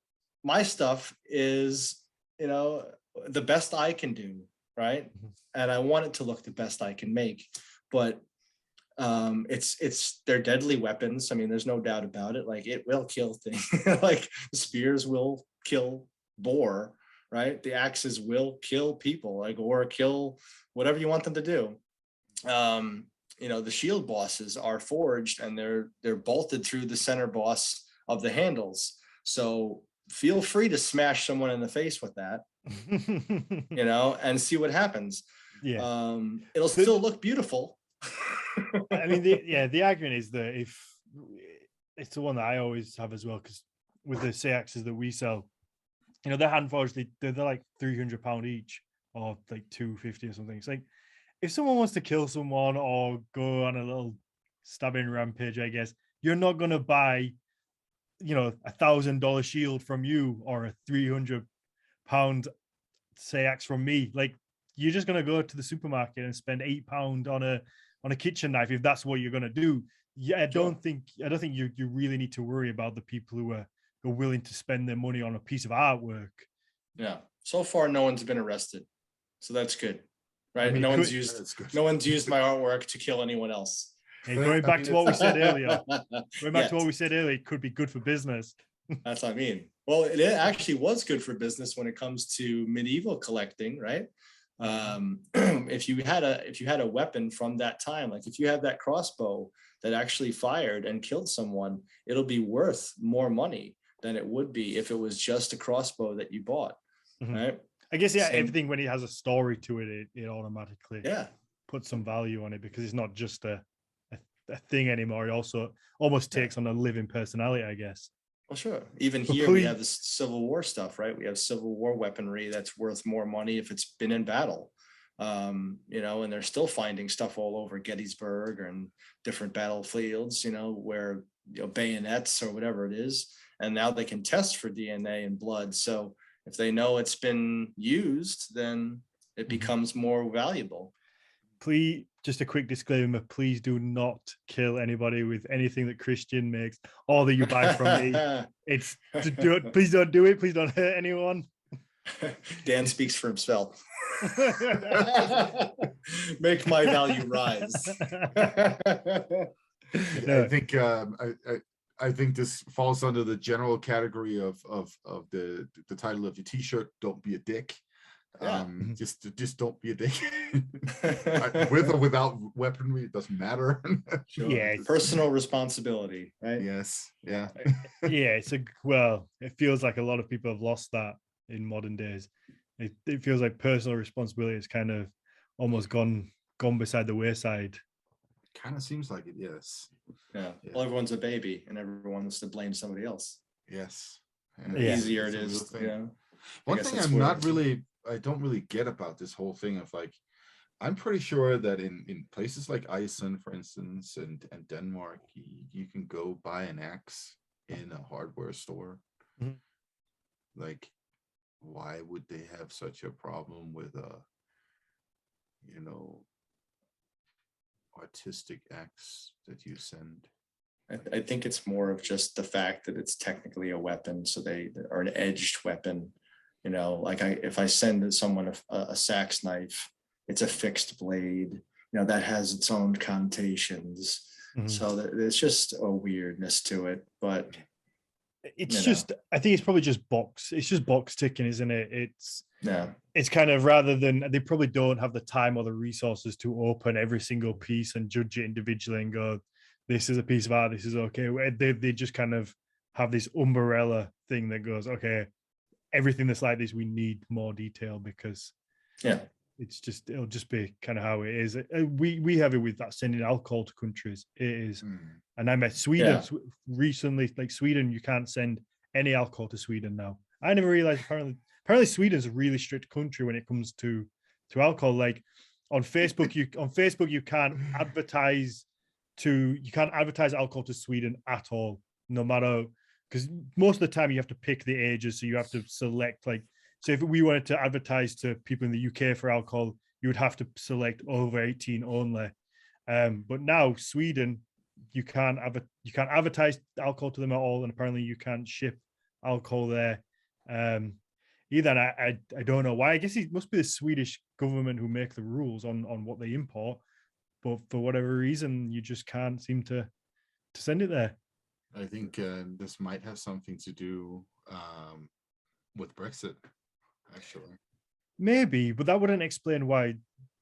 My stuff is, the best I can do, right? And I want it to look the best I can make. But they're deadly weapons. I mean, there's no doubt about it. Like, it will kill things. Like, the spears will kill boar, right? The axes will kill people, like, or kill whatever you want them to do. The shield bosses are forged and they're bolted through the center boss of the handles. So feel free to smash someone in the face with that, and see what happens. Yeah. It'll still look beautiful. I mean, the argument is that if it's the one that I always have as well, because with the say axes that we sell, they're hand forged, they're like £300 each, or like $250 or something. It's like, if someone wants to kill someone or go on a little stabbing rampage, I guess, you're not going to buy, $1,000 shield from you or a £300 say axe from me. Like, you're just going to go to the supermarket and spend £8 on a kitchen knife if that's what you're going to do. Yeah, I don't think you really need to worry about the people who are willing to spend their money on a piece of artwork. Yeah. So far, no one's been arrested, so that's good. Right? I mean, no one's used my artwork to kill anyone else. Hey, going back to what we said earlier, it could be good for business. That's what I mean. Well, it actually was good for business when it comes to medieval collecting, right? If you had a weapon from that time, like if you have that crossbow that actually fired and killed someone, it'll be worth more money than it would be if it was just a crossbow that you bought, right? I guess, everything when it has a story to it, it automatically puts some value on it, because it's not just a thing anymore. It also almost takes on a living personality, I guess. Well, sure. Even here, we have this Civil War stuff, right? We have Civil War weaponry that's worth more money if it's been in battle. And they're still finding stuff all over Gettysburg and different battlefields, where bayonets or whatever it is. And now they can test for DNA and blood. So if they know it's been used, then it becomes more valuable. Please, just a quick disclaimer, please do not kill anybody with anything that Christian makes or that you buy from me. Please don't do it. Please don't hurt anyone. Dan speaks for himself. Make my value rise. I think this falls under the general category of the title of your t-shirt, "Don't be a dick." Just don't be a dick. With or without weaponry, it doesn't matter. Sure. Yeah, personal responsibility, right? Yes. Yeah. It feels like a lot of people have lost that in modern days. It feels like personal responsibility has kind of almost gone beside the wayside. Kind of seems like it, yes. Yeah. Well, everyone's a baby and everyone wants to blame somebody else. Yes. The easier it is. One thing I don't really get about this whole thing of, like, I'm pretty sure that in places like Iceland, for instance, and Denmark, you can go buy an axe in a hardware store. Mhm. Like, why would they have such a problem with artistic acts that you send? I think it's more of just the fact that it's technically a weapon, so they are an edged weapon. Like if I send someone a sax knife, it's a fixed blade. That has its own connotations. Mhm. So there's just a weirdness to it, but it's just, I think it's probably just it's just box ticking, isn't it? It's kind of, rather than, they probably don't have the time or the resources to open every single piece and judge it individually and go, this is a piece of art, this is okay. They just kind of have this umbrella thing that goes, okay, everything that's like this, we need more detail, because it'll just be kind of how it is. We have it with that, sending alcohol to countries. It is. And I met Sweden recently. Like, Sweden, you can't send any alcohol to Sweden now. I never realized apparently Sweden's a really strict country when it comes to alcohol. Like, on Facebook you can't advertise alcohol to Sweden at all, no matter, because most of the time you have to pick the ages, so you have to select, like, so if we wanted to advertise to people in the UK for alcohol, you would have to select over 18 only. But now Sweden, you can't advertise alcohol to them at all, and apparently you can't ship alcohol there either. And I don't know why. I guess it must be the Swedish government who make the rules on what they import, but for whatever reason, you just can't seem to send it there. I think this might have something to do with Brexit, actually. Maybe, but that wouldn't explain why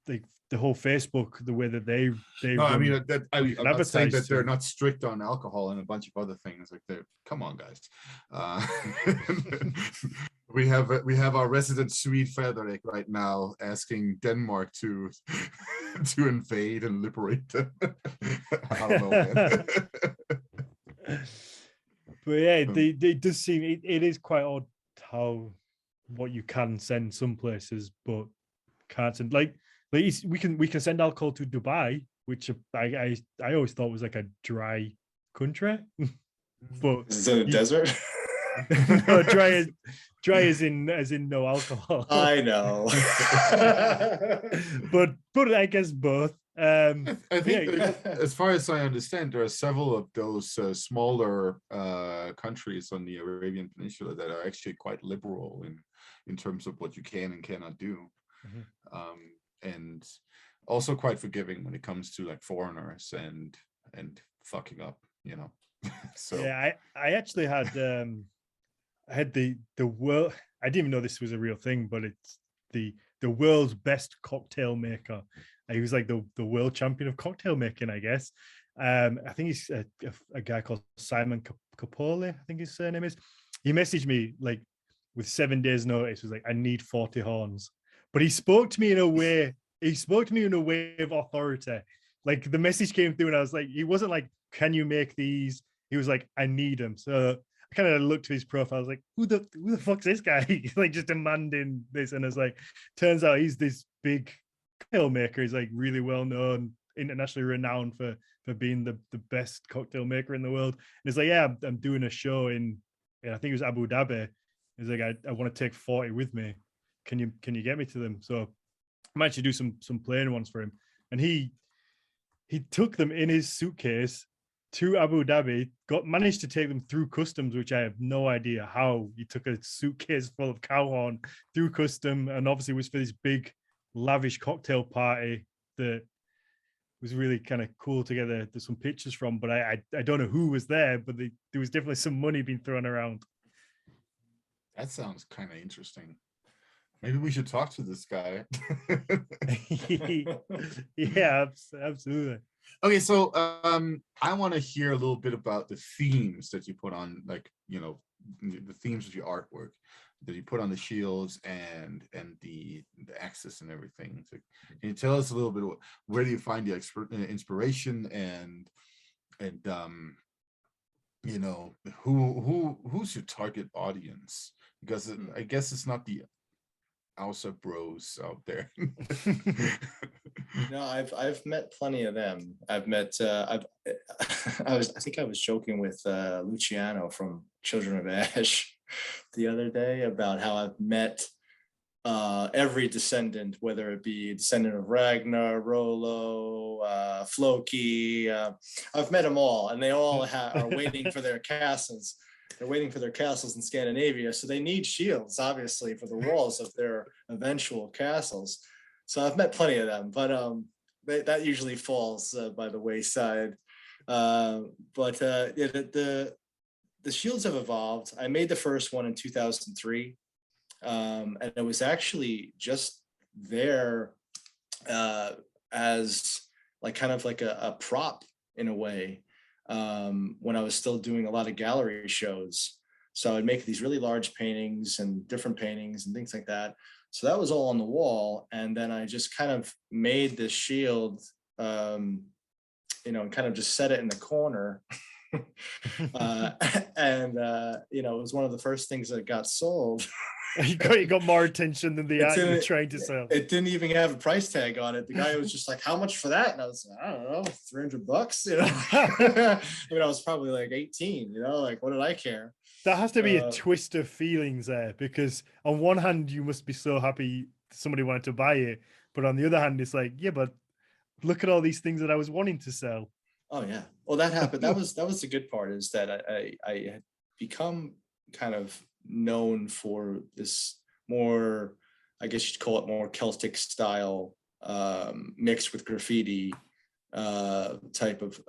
the whole Facebook, the way that they no, I mean, I'm not saying that they're to. not strict on alcohol and a bunch of other things. Like, come on, guys. We have our resident Swede Frederick right now asking Denmark to invade and liberate them. I don't know, man. But yeah, they does seem, it is quite odd how what you can send some places but can't send. Like we can send alcohol to Dubai, which I always thought was like a dry country. But is it a desert? No, dry as in no alcohol. I know. but I guess both. I think as far as I understand, there are several of those smaller countries on the Arabian Peninsula that are actually quite liberal in terms of what you can and cannot do. And also quite forgiving when it comes to like foreigners and fucking up, So yeah, I actually had the world. I didn't even know this was a real thing, but it's the world's best cocktail maker. He was like the world champion of cocktail making, I guess. I think he's a guy called Simon Capole, I think his surname is. He messaged me like with 7 days notice, was like, I need 40 horns. But he spoke to me in a way of authority. Like, the message came through and I was like, he wasn't like, can you make these? He was like, I need them. So I kind of looked at his profile. I was like, who the fuck's this guy? Like, just demanding this. And it's like, turns out he's this big cocktail maker. He's like really well known, internationally renowned for being the best cocktail maker in the world. And it's like, yeah, I'm doing a show in I think it was Abu Dhabi. He's like, I want to take 40 with me. Can you get me to them? So I might actually do some plain ones for him. And he took them in his suitcase to Abu Dhabi, managed to take them through customs, which I have no idea how he took a suitcase full of cow horn through custom, and obviously was for this big lavish cocktail party that was really kind of cool to get there's some pictures from, but I don't know who was there, but there was definitely some money being thrown around. That sounds kind of interesting. Maybe we should talk to this guy. Yeah, absolutely. Okay, so I want to hear a little bit about the themes that you put on, like, the themes of your artwork that you put on the shields and the axis and everything. So can you tell us a little bit about where do you find the inspiration and who's your target audience? Because I guess it's not the Ausa bros out there. No, I've met plenty of them. I've met I think I was joking with Luciano from Children of Ash the other day about how I've met every descendant, whether it be descendant of Ragnar, Rollo, Floki. I've met them all, and they all are waiting for their castles. They're waiting for their castles in Scandinavia, so they need shields, obviously, for the walls of their eventual castles. So I've met plenty of them, but that usually falls by the wayside. Yeah, the shields have evolved. I made the first one in 2003, and it was actually just there as like kind of like a prop in a way, when I was still doing a lot of gallery shows. So I'd make these really large paintings and different paintings and things like that. So that was all on the wall. And then I just kind of made this shield, and kind of just set it in the corner. And it was one of the first things that got sold. You got more attention than the art you were trying to sell. It didn't even have a price tag on it. The guy was just like, "How much for that?" And I was like, "I don't know, $300." I mean, I was probably like 18. Like, what did I care? That has to be a twist of feelings there, because on one hand you must be so happy somebody wanted to buy it, but on the other hand it's like, yeah, but look at all these things that I was wanting to sell. Oh yeah, well, that happened. That was the good part, is that I had become kind of known for this more, I guess you'd call it more Celtic style, mixed with graffiti type of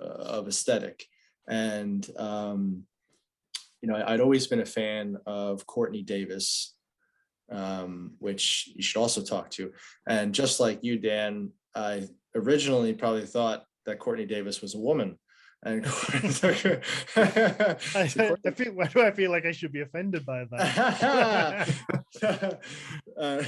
aesthetic. And I'd always been a fan of Courtney Davis, which you should also talk to. And just like you, Dan, I originally probably thought that Courtney Davis was a woman. And why do I feel like I should be offended by that?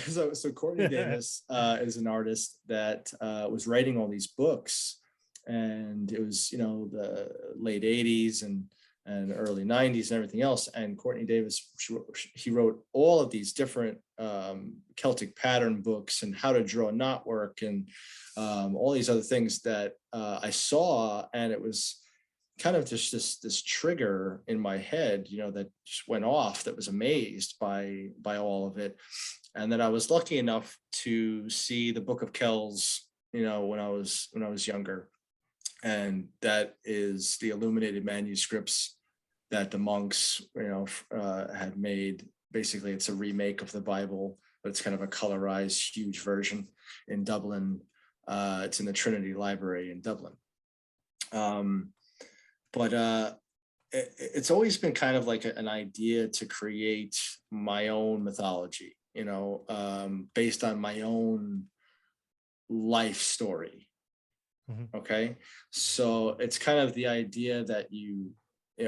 So Courtney Davis is an artist that was writing all these books, and it was the late 80s and early 90s and everything else. And Courtney Davis, he wrote all of these different Celtic pattern books and how to draw knotwork and all these other things that I saw, and it was kind of just this trigger in my head, that just went off, that was amazed by all of it. And then I was lucky enough to see the Book of Kells, when I was younger, and that is the illuminated manuscripts that the monks, had made. Basically, it's a remake of the Bible, but it's kind of a colorized, huge version in Dublin. It's in the Trinity Library in Dublin. But it's always been kind of like an idea to create my own mythology, based on my own life story. Mm-hmm. Okay. So it's kind of the idea that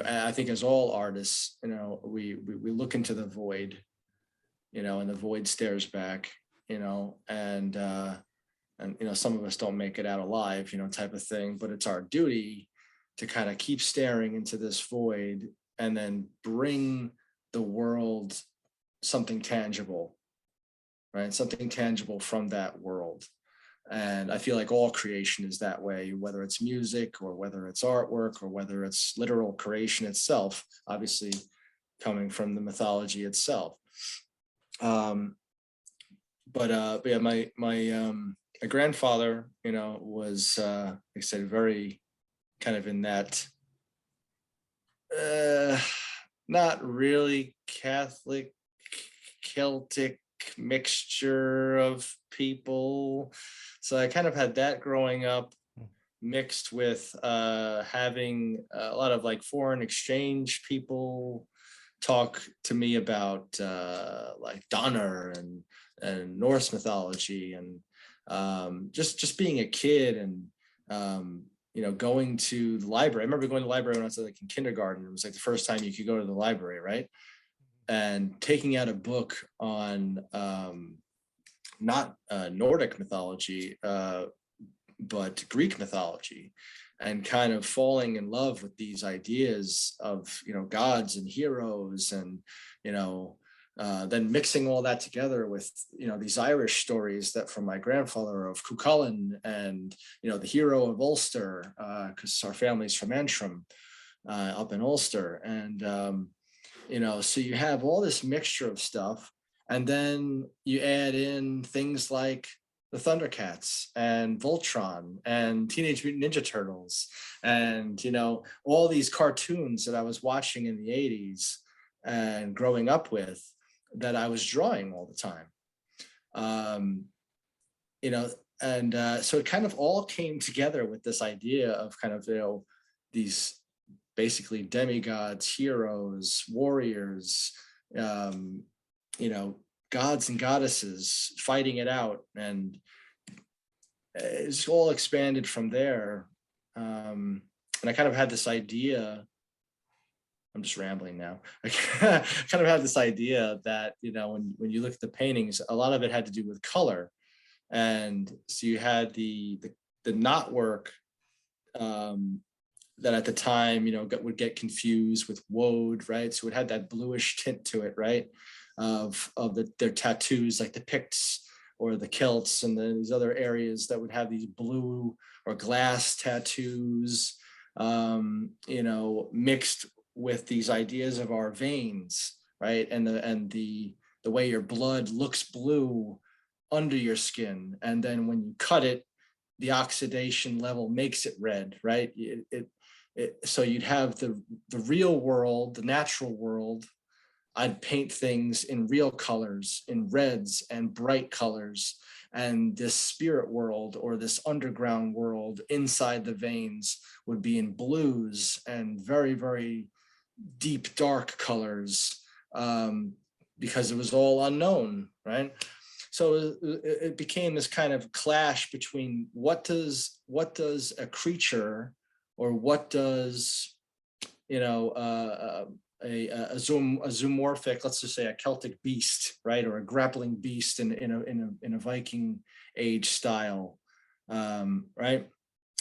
I think as all artists, we look into the void, and the void stares back, and some of us don't make it out alive, type of thing, but it's our duty to kind of keep staring into this void and then bring the world something tangible, right? Something tangible from that world. And I feel like all creation is that way, whether it's music or whether it's artwork or whether it's literal creation itself, obviously coming from the mythology itself. But yeah, my grandfather, was, like I said, very kind of in that, not really Catholic, Celtic mixture of people. So I kind of had that growing up, mixed with having a lot of like foreign exchange people talk to me about like Donner and Norse mythology, and just being a kid and going to the library. I remember going to the library when I was like in kindergarten. It was like the first time you could go to the library, right? And taking out a book on not Nordic mythology, but Greek mythology, and kind of falling in love with these ideas of, gods and heroes and, then mixing all that together with, these Irish stories that from my grandfather of Cuchulainn and, the hero of Ulster, because our family's from Antrim, up in Ulster. And, so you have all this mixture of stuff. And then you add in things like the Thundercats and Voltron and Teenage Mutant Ninja Turtles and, all these cartoons that I was watching in the 80s and growing up with, that I was drawing all the time. So it kind of all came together with this idea of kind of, these basically demigods, heroes, warriors, gods and goddesses fighting it out. And it's all expanded from there. And I kind of had this idea, I'm just rambling now. I kind of had this idea that, when you look at the paintings, a lot of it had to do with color. And so you had the knotwork that at the time, would get confused with woad, right? So it had that bluish tint to it, right? Of their tattoos, like the Picts or the Celts and these other areas that would have these blue or glass tattoos, mixed with these ideas of our veins, right? And the way your blood looks blue under your skin. And then when you cut it, the oxidation level makes it red, right? So you'd have the real world, the natural world. I'd paint things in real colors, in reds and bright colors. And this spirit world or this underground world inside the veins would be in blues and very, very deep, dark colors, because it was all unknown, right? So it became this kind of clash between what does a creature, or what does, a zoomorphic, let's just say a Celtic beast, right, or a grappling beast in a Viking age style, right,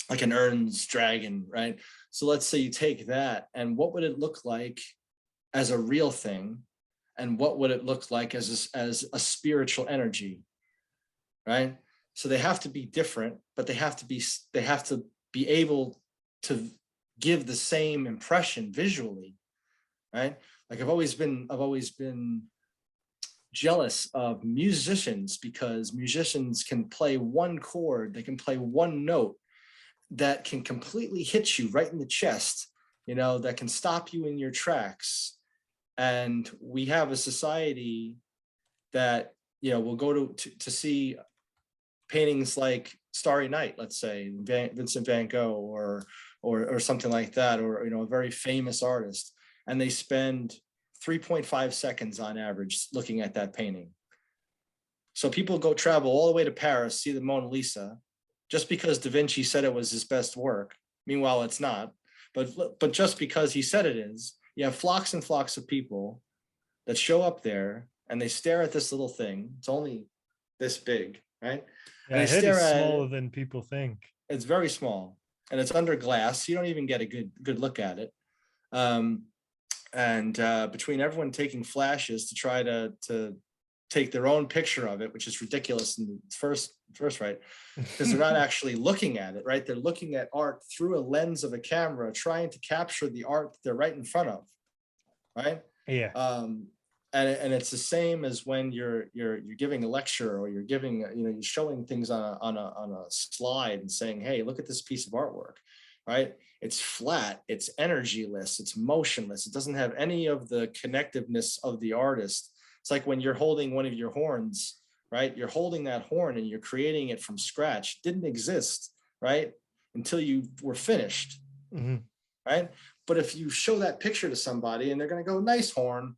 like an Ern's dragon, right? So let's say you take that, and what would it look like as a real thing, and what would it look like as a spiritual energy, right? So they have to be different, but they have to be able to give the same impression visually, right? Like I've always been jealous of musicians, because musicians can play one chord, they can play one note that can completely hit you right in the chest, that can stop you in your tracks. And we have a society that, will go to see paintings like Starry Night, let's say, Vincent van Gogh or something like that, or, a very famous artist. And they spend 3.5 seconds on average looking at that painting. So people travel all the way to Paris, see the Mona Lisa, just because Da Vinci said it was his best work. Meanwhile, it's not. But just because he said it is, you have flocks and flocks of people that show up there and they stare at this little thing. It's only this big, right? Yeah, and I heard it's smaller than people think. It's very small, and it's under glass. So you don't even get a good look at it. Between everyone taking flashes to try to take their own picture of it, which is ridiculous in the first right, because they're not actually looking at it, right? They're looking at art through a lens of a camera, trying to capture the art that they're right in front of, right? Yeah. And it's the same as when you're giving a lecture, or you're giving, you're showing things on a slide and saying, hey, look at this piece of artwork, right? It's flat, it's energyless, it's motionless, it doesn't have any of the connectiveness of the artist. It's like when you're holding one of your horns, right? You're holding that horn and you're creating it from scratch. It didn't exist, right, until you were finished, right? But if you show that picture to somebody and they're going to go, nice horn,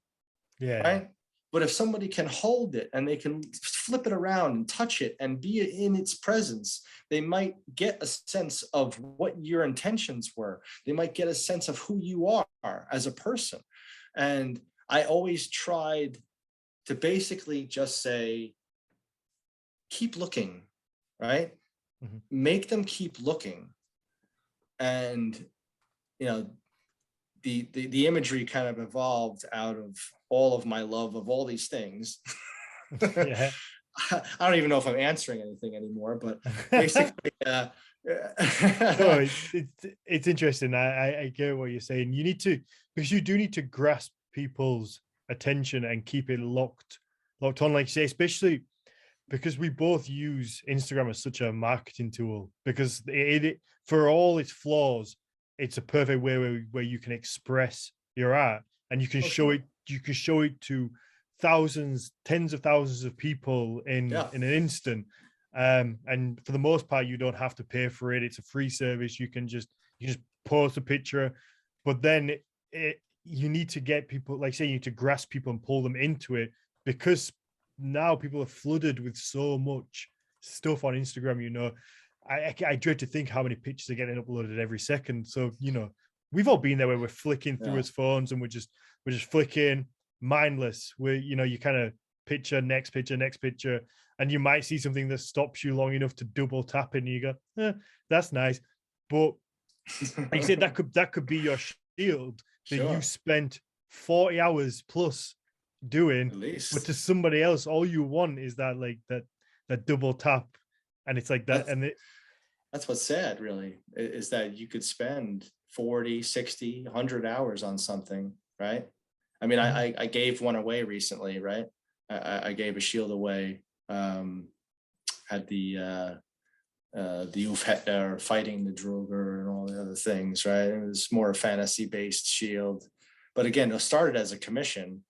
right? But if somebody can hold it and they can flip it around and touch it and be in its presence, they might get a sense of what your intentions were. They might get a sense of who you are as a person. And I always tried to basically just say, keep looking, right? Make them keep looking. And, the imagery kind of evolved out of all of my love of all these things. Yeah. I don't even know if I'm answering anything anymore, but basically, No, it's interesting. I get what you're saying. You need to, because you do need to grasp people's attention and keep it locked on, like you say, especially because we both use Instagram as such a marketing tool, because it for all its flaws, it's a perfect way where you can express your art, and you can show it. You can show it to thousands, tens of thousands of people in an instant. And for the most part, you don't have to pay for it. It's a free service. You just post a picture, but then you need to get people, like say, you need to grasp people and pull them into it, because now people are flooded with so much stuff on Instagram. You know, I dread to think how many pictures are getting uploaded every second. So, you know, we've all been there where we're flicking through his phones and we're just flicking, mindless. Where, you know, you kind of next picture, and you might see something that stops you long enough to double tap it, and you go, that's nice. But like you said, that could be your shield that you spent 40 hours plus doing, at least. but to somebody else, all you want is that, like that double tap, and it's like that. That's what's sad, really, is that you could spend 40, 60, 100 hours on something, right? I mean, I gave one away recently, right? I gave a shield away at the fighting the Droger and all the other things, right? It was more a fantasy-based shield. But again, it started as a commission,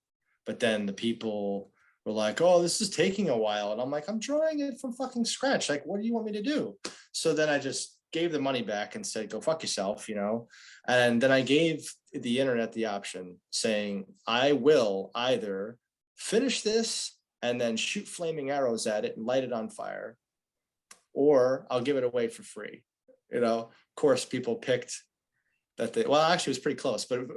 but then the people were like, oh, this is taking a while. And I'm like, I'm drawing it from fucking scratch. Like, what do you want me to do? So then I just gave the money back and said, go fuck yourself, you know? And then I gave the internet the option saying, I will either finish this and then shoot flaming arrows at it and light it on fire, or I'll give it away for free. You know, of course, people picked that well, actually it was pretty close, but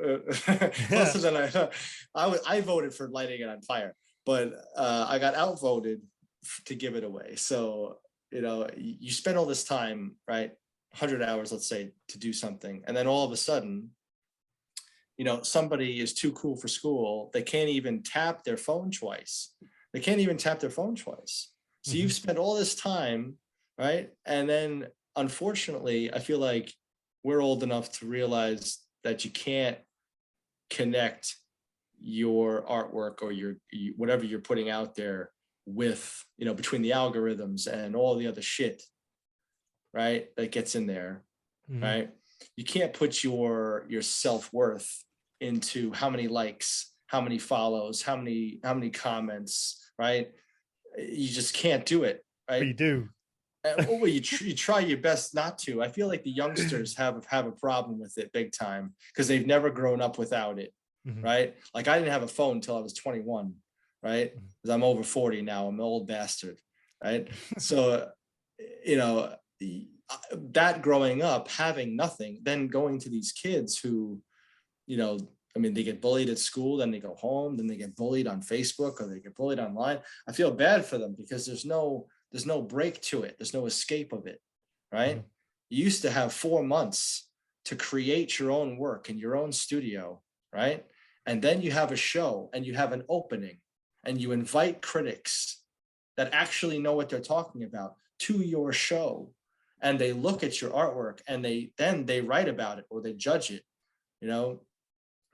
closer than I voted for lighting it on fire, but I got outvoted to give it away. So, you know, you spend all this time, right? 100 hours, let's say, to do something. And then all of a sudden, you know, somebody is too cool for school. They can't even tap their phone twice. So you've spent all this time, right? And then unfortunately, I feel like we're old enough to realize that you can't connect your artwork or whatever you're putting out there with, you know, between the algorithms and all the other shit, right, that gets in there, right? You can't put your self-worth into how many likes, how many follows, how many comments, right? You just can't do it, right? But you do. Well, you try your best not to. I feel like the youngsters have a problem with it big time because they've never grown up without it, right? Like I didn't have a phone until I was 21, right? Because I'm over 40 now. I'm an old bastard, right? So, you know, that growing up, having nothing, then going to these kids who, you know, I mean, they get bullied at school, then they go home, then they get bullied on Facebook or they get bullied online. I feel bad for them because there's no break to it. There's no escape of it, right? You used to have 4 months to create your own work in your own studio, right? And then you have a show and you have an opening and you invite critics that actually know what they're talking about to your show. And they look at your artwork and they write about it or they judge it, you know?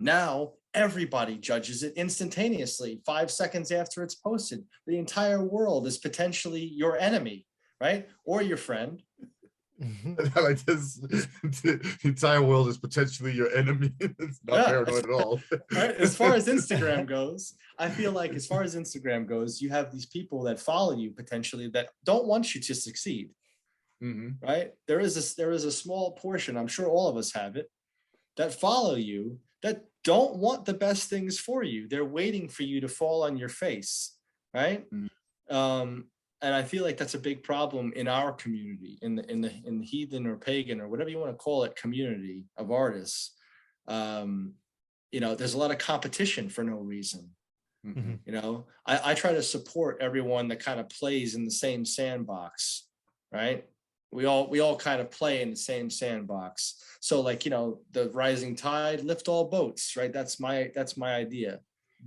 Now everybody judges it instantaneously, 5 seconds after it's posted. The entire world is potentially your enemy, right? Or your friend. Like this, the entire world is potentially your enemy. It's not paranoid at all. Right? As far as Instagram goes, I feel like as far as Instagram goes, you have these people that follow you potentially that don't want you to succeed. Right? There is a small portion, I'm sure all of us have it, that follow you that don't want the best things for you. They're waiting for you to fall on your face, right? And I feel like that's a big problem in our community, in the heathen or pagan or whatever you want to call it, community of artists. You know, there's a lot of competition for no reason. You know, I try to support everyone that kind of plays in the same sandbox, right? We all kind of play in the same sandbox. So like, the rising tide lift all boats, right? That's my idea,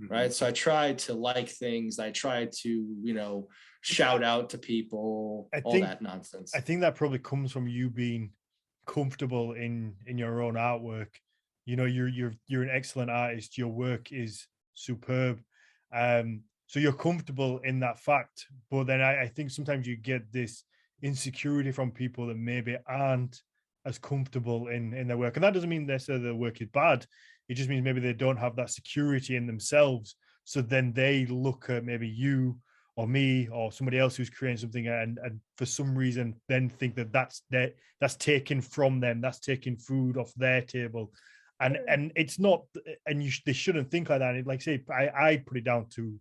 right? So I try to like things. I try to, shout out to people, all that nonsense. I think that probably comes from you being comfortable in your own artwork. You're an excellent artist. Your work is superb. So you're comfortable in that fact. But then I think sometimes you get this insecurity from people that maybe aren't as comfortable in their work. And that doesn't mean necessarily their work is bad. It just means maybe they don't have that security in themselves. So then they look at maybe you or me or somebody else who's creating something and for some reason then think that that's taken from them, that's taking food off their table. And it's not, and they shouldn't think like that. And like say, I put it down to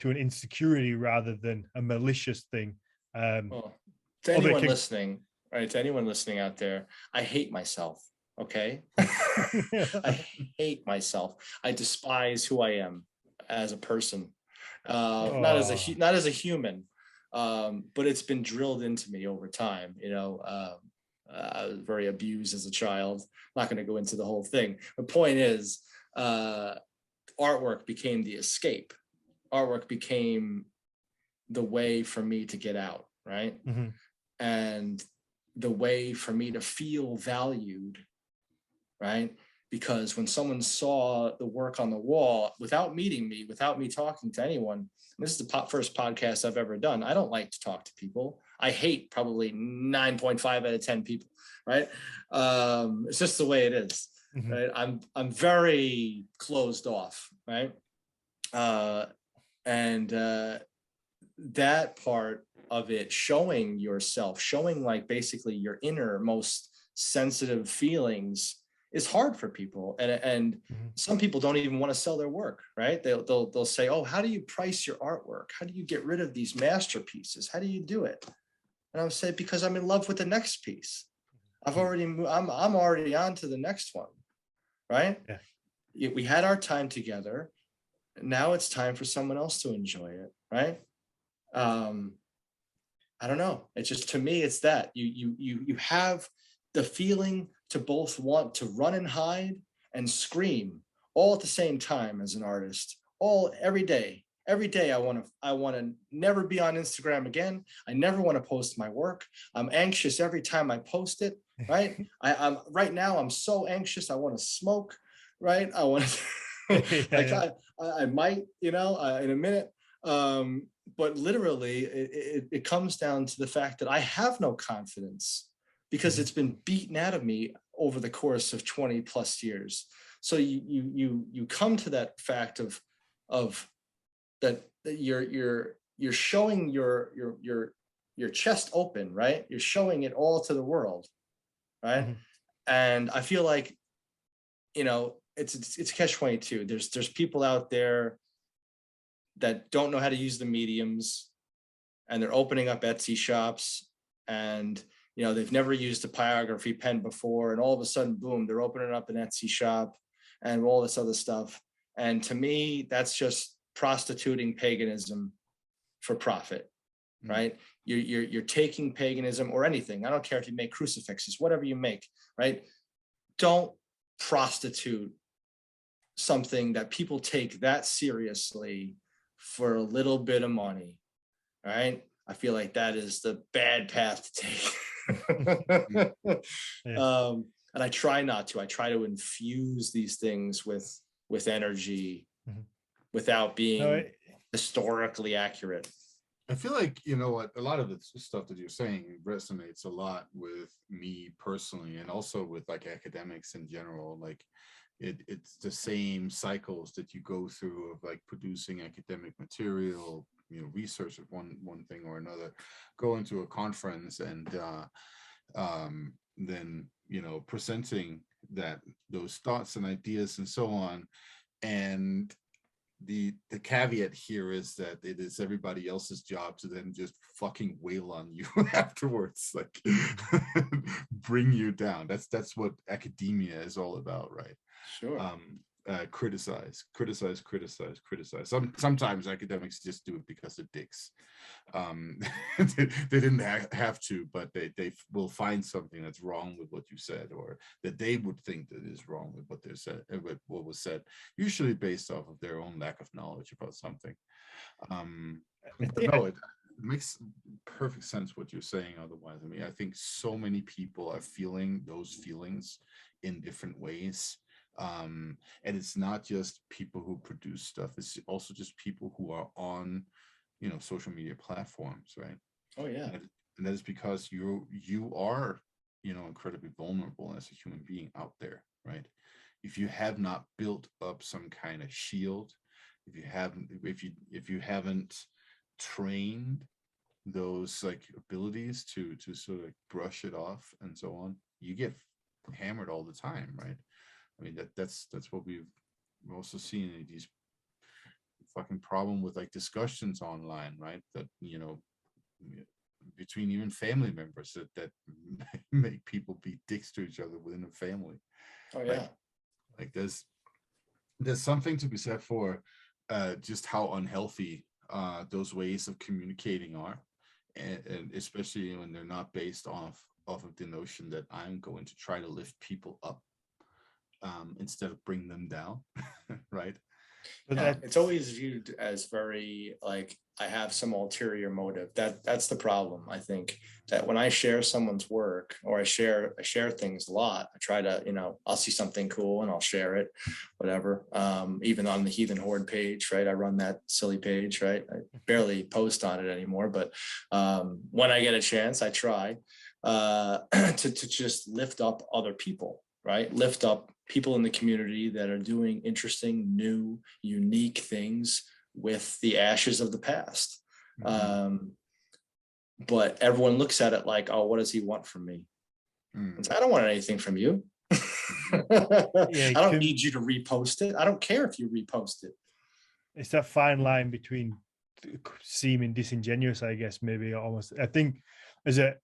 an insecurity rather than a malicious thing. Well, to anyone listening, right? To anyone listening out there, I hate myself. Okay, I hate myself. I despise who I am as a person, not as a human. But it's been drilled into me over time. I was very abused as a child. I'm not going to go into the whole thing. The point is, artwork became the escape. Artwork became the way for me to get out, right? Mm-hmm. And the way for me to feel valued, right? Because when someone saw the work on the wall without meeting me, without me talking to anyone, this is the first podcast I've ever done. I don't like to talk to people. I hate probably 9.5 out of 10 people, right? It's just the way it is, mm-hmm. Right? I'm very closed off, right? And that part of it, showing yourself, showing like basically your inner most sensitive feelings, is hard for people, and mm-hmm. Some people don't even want to sell their work, right? They'll say, "Oh, how do you price your artwork? How do you get rid of these masterpieces? How do you do it?" And I would say, "Because I'm in love with the next piece. I'm already on to the next one, right? Yeah. We had our time together. Now it's time for someone else to enjoy it, right?" I don't know. It's just, to me, it's that you have the feeling to both want to run and hide and scream all at the same time as an artist, every day. Every day I want to never be on Instagram again. I never want to post my work. I'm anxious every time I post it, right? I'm right now, I'm so anxious. I want to smoke, right? I want to, I might, in a minute. But literally it comes down to the fact that I have no confidence, because it's been beaten out of me over the course of 20 plus years. So you come to that fact of that you're showing your chest open, right? You're showing it all to the world, right? Mm-hmm. And I feel like, it's catch-22. There's people out there that don't know how to use the mediums, and they're opening up Etsy shops, and they've never used a pyrography pen before, and all of a sudden, boom, they're opening up an Etsy shop and all this other stuff. And to me, that's just prostituting paganism for profit, right? You're taking paganism or anything. I don't care if you make crucifixes, whatever you make, right? Don't prostitute something that people take that seriously for a little bit of money, right? I feel like that is the bad path to take. And I try not to. I try to infuse these things with energy, mm-hmm. without being historically accurate. I feel like, what, a lot of the stuff that you're saying resonates a lot with me personally, and also with like academics in general. Like it's the same cycles that you go through of like producing academic material, research of one thing or another, going to a conference, and then presenting those thoughts and ideas and so on. And the caveat here is that it is everybody else's job to then just fucking wail on you afterwards, like bring you down. That's what academia is all about, right? Sure. criticize. Sometimes academics just do it because they're dicks. They didn't have to, but they will find something that's wrong with what you said, or that they would think that is wrong with what they said, with what was said, usually based off of their own lack of knowledge about something. But no, it makes perfect sense what you're saying. Otherwise, I mean, I think so many people are feeling those feelings in different ways. And it's not just people who produce stuff, it's also just people who are on, social media platforms, right? Oh yeah. And that is because you are, incredibly vulnerable as a human being out there, right? If you have not built up some kind of shield, if you haven't trained those like abilities to sort of brush it off and so on, you get hammered all the time, right? I mean, that's what we've also seen in these fucking problem with like discussions online, right? That, between even family members that make people be dicks to each other within a family. Oh yeah. Like there's something to be said for just how unhealthy those ways of communicating are, and especially when they're not based off of the notion that I'm going to try to lift people up instead of bring them down, right? But it's always viewed as very like I have some ulterior motive. That's the problem. I think that when I share someone's work, or I share things a lot, I try to, I'll see something cool and I'll share it, whatever. Even on the Heathen Horde page, right? I run that silly page, right? I barely post on it anymore, but when I get a chance, I try to just lift up other people, right? Lift up people in the community that are doing interesting, new, unique things with the ashes of the past. Mm-hmm. But everyone looks at it like, oh, what does he want from me? I don't want anything from you. I don't need you to repost it. I don't care if you repost it. It's that fine line between seeming disingenuous, I guess, maybe almost. I think as a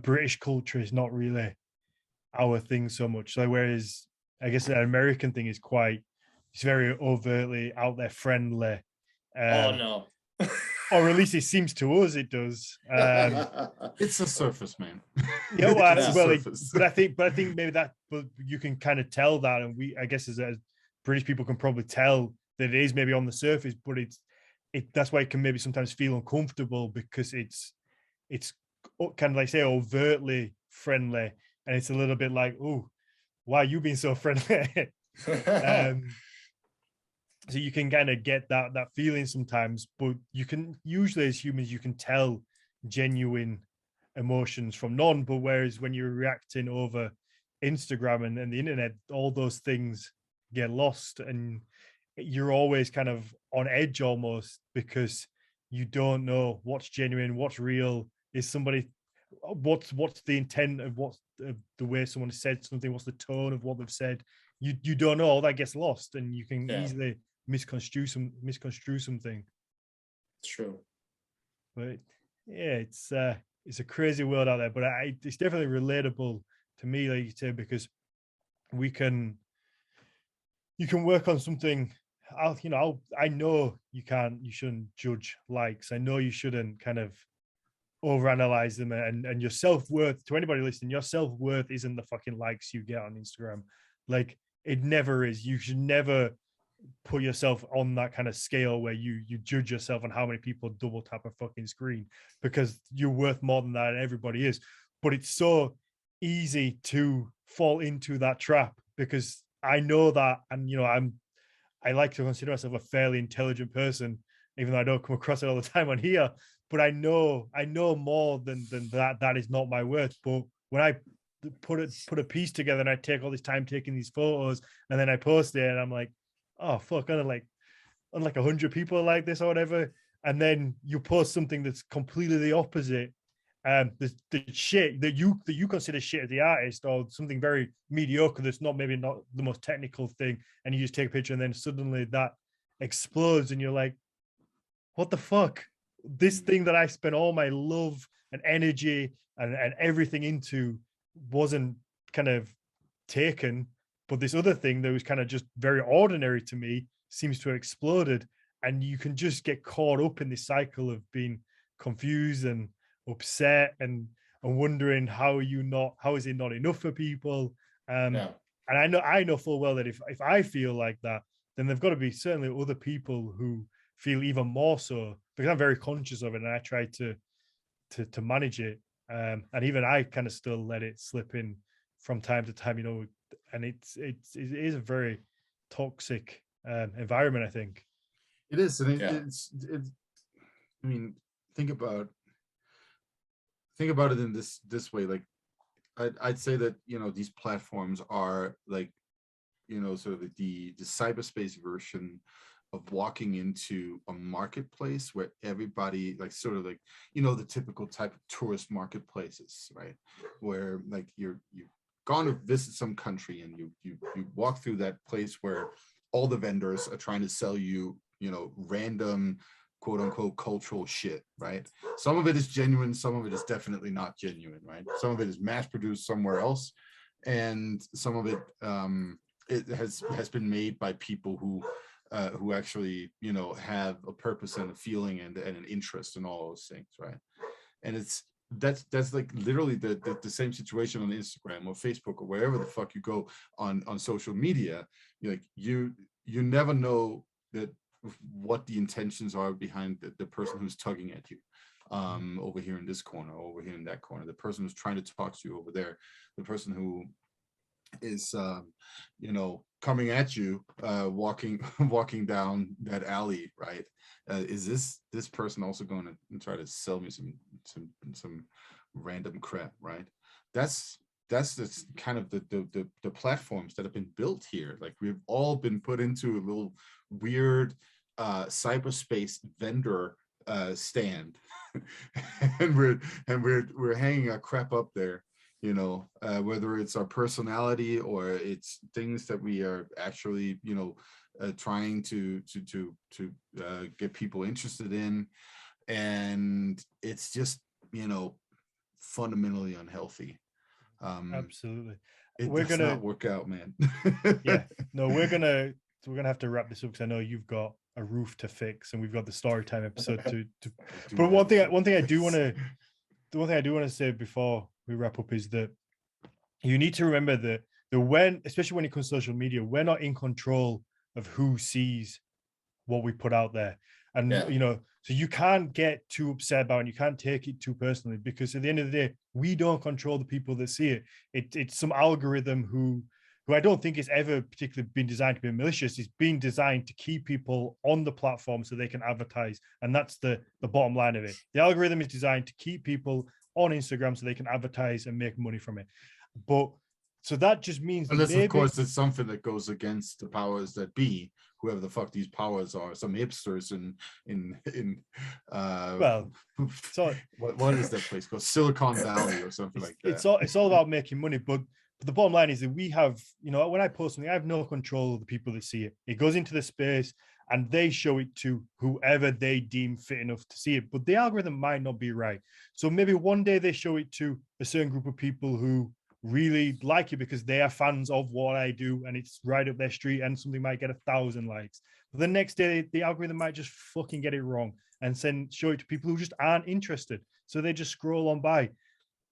British culture is not really our thing so much. So whereas I guess an American thing is it's very overtly out there friendly. Oh no. Or at least it seems to us it does. It's a surface, man. Yeah, but I think maybe that, but you can kind of tell that, and I guess as British people can probably tell that it is maybe on the surface, but that's why it can maybe sometimes feel uncomfortable, because it's kind of like say overtly friendly, and it's a little bit like, oh, why are you being so friendly? So you can kind of get that feeling sometimes, but you can usually, as humans, you can tell genuine emotions from none. But whereas when you're reacting over Instagram and the internet, all those things get lost, and you're always kind of on edge almost, because you don't know what's genuine, what's real. Is somebody, what's the intent of what's the way someone said something, what's the tone of what they've said? You don't know. All that gets lost, and you can easily misconstrue something. It's true. But yeah, it's a crazy world out there, but it's definitely relatable to me, like you said, because you can work on something. I know you shouldn't judge likes. I know you shouldn't kind of overanalyze them, and your self-worth, to anybody listening, your self-worth isn't the fucking likes you get on Instagram. Like, it never is. You should never put yourself on that kind of scale where you judge yourself on how many people double tap a fucking screen, because you're worth more than that, and everybody is. But it's so easy to fall into that trap, because I know that, and I like to consider myself a fairly intelligent person, even though I don't come across it all the time on here. But I know more than that. That is not my worth. But when I put a piece together and I take all this time taking these photos and then I post it, and I'm like, oh fuck, I'm like 100 people like this or whatever, and then you post something that's completely the opposite, the shit that you consider shit as the artist, or something very mediocre that's maybe not the most technical thing, and you just take a picture and then suddenly that explodes, and you're like, what the fuck? This thing that I spent all my love and energy and everything into wasn't kind of taken, But this other thing that was kind of just very ordinary to me seems to have exploded. And you can just get caught up in this cycle of being confused and upset and wondering how is it not enough for people? And I know full well that if I feel like that, then there've got to be certainly other people who feel even more so, because I'm very conscious of it and I try to manage it. And even I kind of still let it slip in from time to time, and it is a very toxic environment, I think. It is, and it's. I mean, think about it in this way. Like, I'd say that these platforms are like, sort of the cyberspace version of walking into a marketplace where everybody, like, sort of like, the typical type of tourist marketplaces, right? Where like you've gone to visit some country and you walk through that place where all the vendors are trying to sell you, random quote unquote cultural shit, right? Some of it is genuine, some of it is definitely not genuine, right? Some of it is mass produced somewhere else, and some of it it has been made by people who actually have a purpose and a feeling and an interest in all those things, right? And that's like literally the same situation on Instagram or Facebook or wherever the fuck you go on social media. You never know that what the intentions are behind the person who's tugging at you, over here in this corner, over here in that corner, the person who's trying to talk to you over there, the person who is coming at you, walking down that alley, right? Is this person also going to try to sell me some random crap, right? That's kind of the platforms that have been built here. Like, we've all been put into a little weird cyberspace vendor stand, and we're hanging our crap up there, whether it's our personality or it's things that we are actually trying to get people interested in, and it's just fundamentally unhealthy. Absolutely. We're gonna not work out, man. Yeah, no, we're gonna have to wrap this up because I know you've got a roof to fix and we've got the story time episode to but one thing I do want to say before we wrap up is that you need to remember that especially when it comes to social media, we're not in control of who sees what we put out there. And so you can't get too upset about it, and you can't take it too personally, because at the end of the day, we don't control the people that see it. It's some algorithm who I don't think it's ever particularly been designed to be malicious. It's been designed to keep people on the platform so they can advertise. And that's the bottom line of it. The algorithm is designed to keep people on Instagram so they can advertise and make money from it. But so that just means unless of course it's something that goes against the powers that be, whoever the fuck these powers are, some hipsters in well, so what is that place called, Silicon Valley or something like that. It's all about making money, but the bottom line is that we have, when I post something, I have no control of the people that see it. It goes into the space and they show it to whoever they deem fit enough to see it. But the algorithm might not be right. So maybe one day they show it to a certain group of people who really like it because they are fans of what I do and it's right up their street, and something might get 1,000 likes. But the next day, the algorithm might just fucking get it wrong and show it to people who just aren't interested. So they just scroll on by.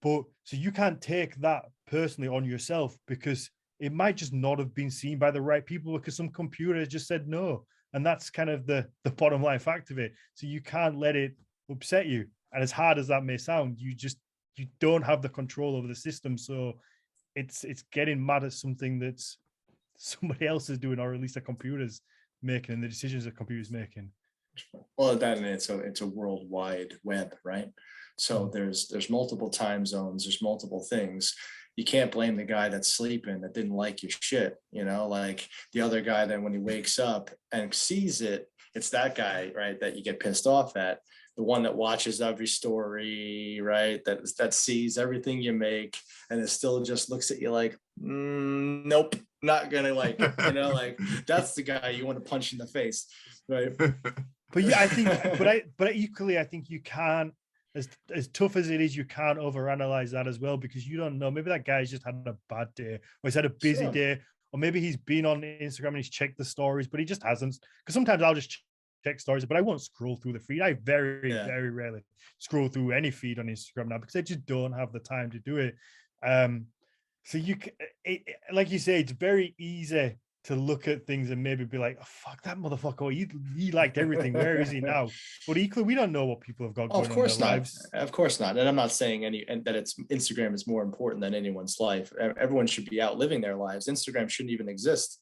But so you can't take that personally on yourself, because it might just not have been seen by the right people because some computer just said no. And that's kind of the bottom line fact of it. So you can't let it upset you. And as hard as that may sound, you don't have the control over the system. So it's getting mad at something that's somebody else is doing, or at least the computer's making, and the decisions the computer's making. Well, then it's a worldwide web, right? So there's multiple time zones, there's multiple things. You can't blame the guy that's sleeping that didn't like your shit, like the other guy. Then when he wakes up and sees it, it's that guy, right, that you get pissed off at. The one that watches every story, right, that sees everything you make and it still just looks at you like, nope, not gonna like it. Like that's the guy you want to punch in the face, right? But yeah, I think, but equally, I think you can't, as tough as it is, you can't overanalyze that as well, because you don't know. Maybe that guy's just had a bad day, or he's had a busy day, or maybe he's been on Instagram and he's checked the stories, but he just hasn't. Because sometimes I'll just check stories, but I won't scroll through the feed. I very rarely scroll through any feed on Instagram now because I just don't have the time to do it. So like you say, it's very easy to look at things and maybe be like, oh, fuck that motherfucker. He liked everything. Where is he now? But equally, we don't know what people have got going on in their lives. Of course not. And I'm not saying that it's Instagram is more important than anyone's life. Everyone should be out living their lives. Instagram shouldn't even exist.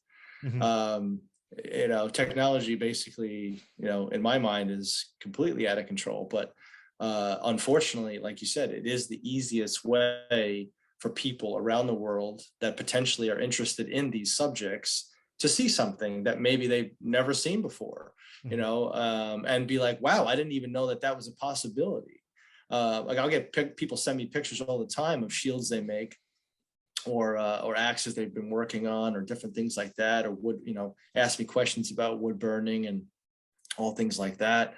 Technology basically, in my mind is completely out of control. But unfortunately, like you said, it is the easiest way for people around the world that potentially are interested in these subjects to see something that maybe they've never seen before, and be like, wow, I didn't even know that was a possibility. Like I'll get people send me pictures all the time of shields they make or axes they've been working on or different things like that, or wood, ask me questions about wood burning and all things like that.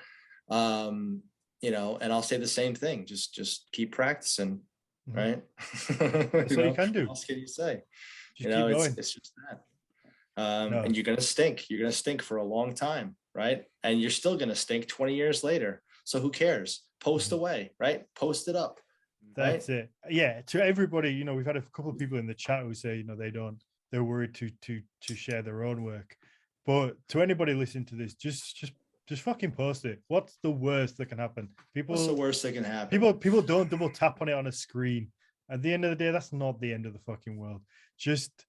And I'll say the same thing, just keep practicing. Right. That's what you can do. What else can you say? Just keep going. It's just that. And you're gonna stink. You're gonna stink for a long time, right? And you're still gonna stink 20 years later. So who cares? Post away, right? Post it up. That's it. Yeah. To everybody, we've had a couple of people in the chat who say, they're worried to share their own work. But to anybody listening to this, just fucking post it. What's the worst that can happen? What's the worst that can happen? People don't double tap on it on a screen. At the end of the day, that's not the end of the fucking world. Just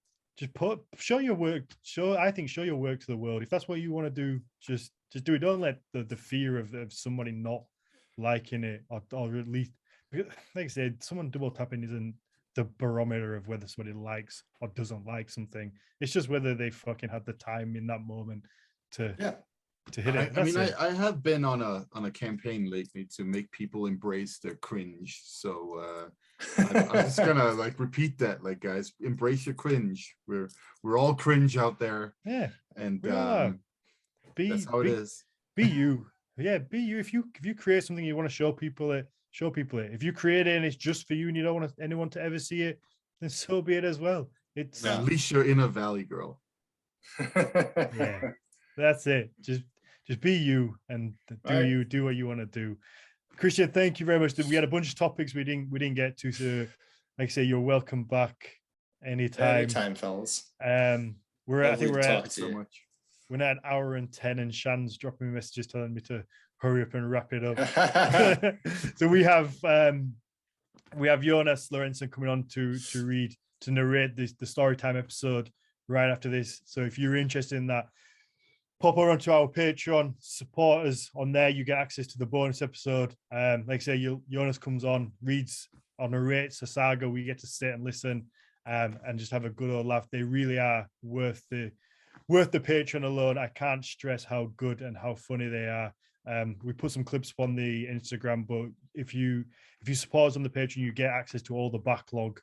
show your work. Show your work to the world. If that's what you want to do, just do it. Don't let the fear of somebody not liking it or at least, like I said, someone double tapping isn't the barometer of whether somebody likes or doesn't like something. It's just whether they fucking had the time in that moment to hit it. I have been on a campaign lately to make people embrace their cringe. So I'm just gonna repeat that, guys, embrace your cringe. We're all cringe out there. Yeah. And that's how it is. Be you. Yeah, be you. If you create something you want to show people it. If you create it and it's just for you and you don't want anyone to ever see it, then so be it as well. It's unleash your inner valley girl. Yeah, that's it. Just be you and do what you want to do. Christian, thank you very much. We had a bunch of topics we didn't get to, so like I say, you're welcome back anytime, fellas. We're at so much. We're at an hour and 10, and Shan's dropping me messages telling me to hurry up and wrap it up. So we have Jonas Lorentzen coming on to narrate the Storytime episode right after this. So if you're interested in that, pop over onto our Patreon, support us on there. You get access to the bonus episode. Like I say, Jonas comes on, reads or narrates a saga. We get to sit and listen and just have a good old laugh. They really are worth the Patreon alone. I can't stress how good and how funny they are. We put some clips on the Instagram, but if you support us on the Patreon, you get access to all the backlog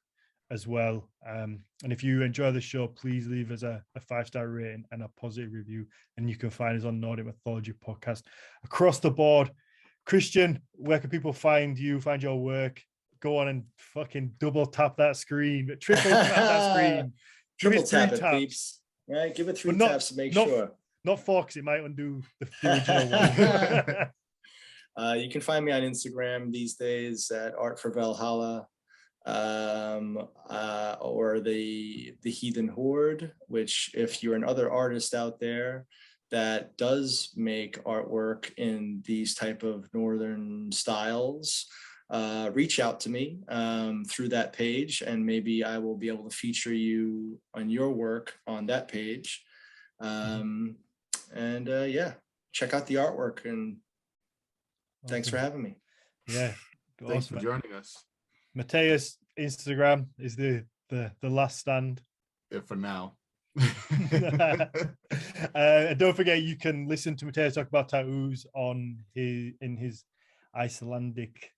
as well. And if you enjoy the show, please leave us a 5-star rating and a positive review. And you can find us on Nordic Mythology Podcast across the board. Christian, where can people find you, find your work? Go on and fucking double tap that screen, triple tap that screen. Triple tap it, peeps. Right, give it 3 taps to make sure. Not 4, because it might undo the original one. You can find me on Instagram these days at Art for Valhalla, or the Heathen Horde, which if you're another artist out there that does make artwork in these type of northern styles, reach out to me through that page, and maybe I will be able to feature you on your work on that page. Check out the artwork, and thanks for having me. Yeah, thanks for joining us. Mathias, Instagram is the last stand. Yeah, for now. And don't forget, you can listen to Mathias talk about tattoos in his Icelandic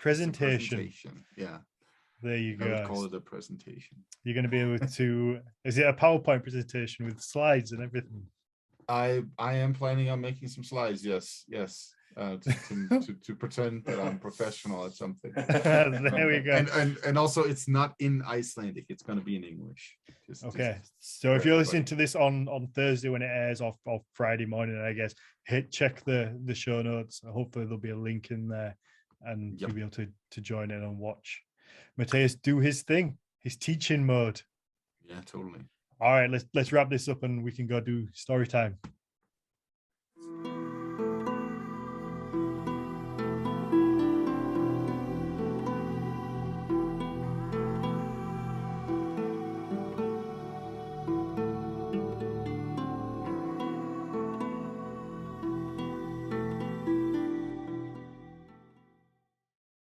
presentation. Yeah. There you go. I would call it a presentation. You're going to be able to. Is it a PowerPoint presentation with slides and everything? I am planning on making some slides. Yes. to pretend that I'm professional at something. There we go. And also, it's not in Icelandic. It's going to be in English. Okay. So if you're listening to this on Thursday when it airs, off Friday morning, I guess, check the show notes. Hopefully there'll be a link in there, and you'll be able to join in and watch Mathias do his thing, his teaching mode. Yeah, totally. All right, let's wrap this up and we can go do story time.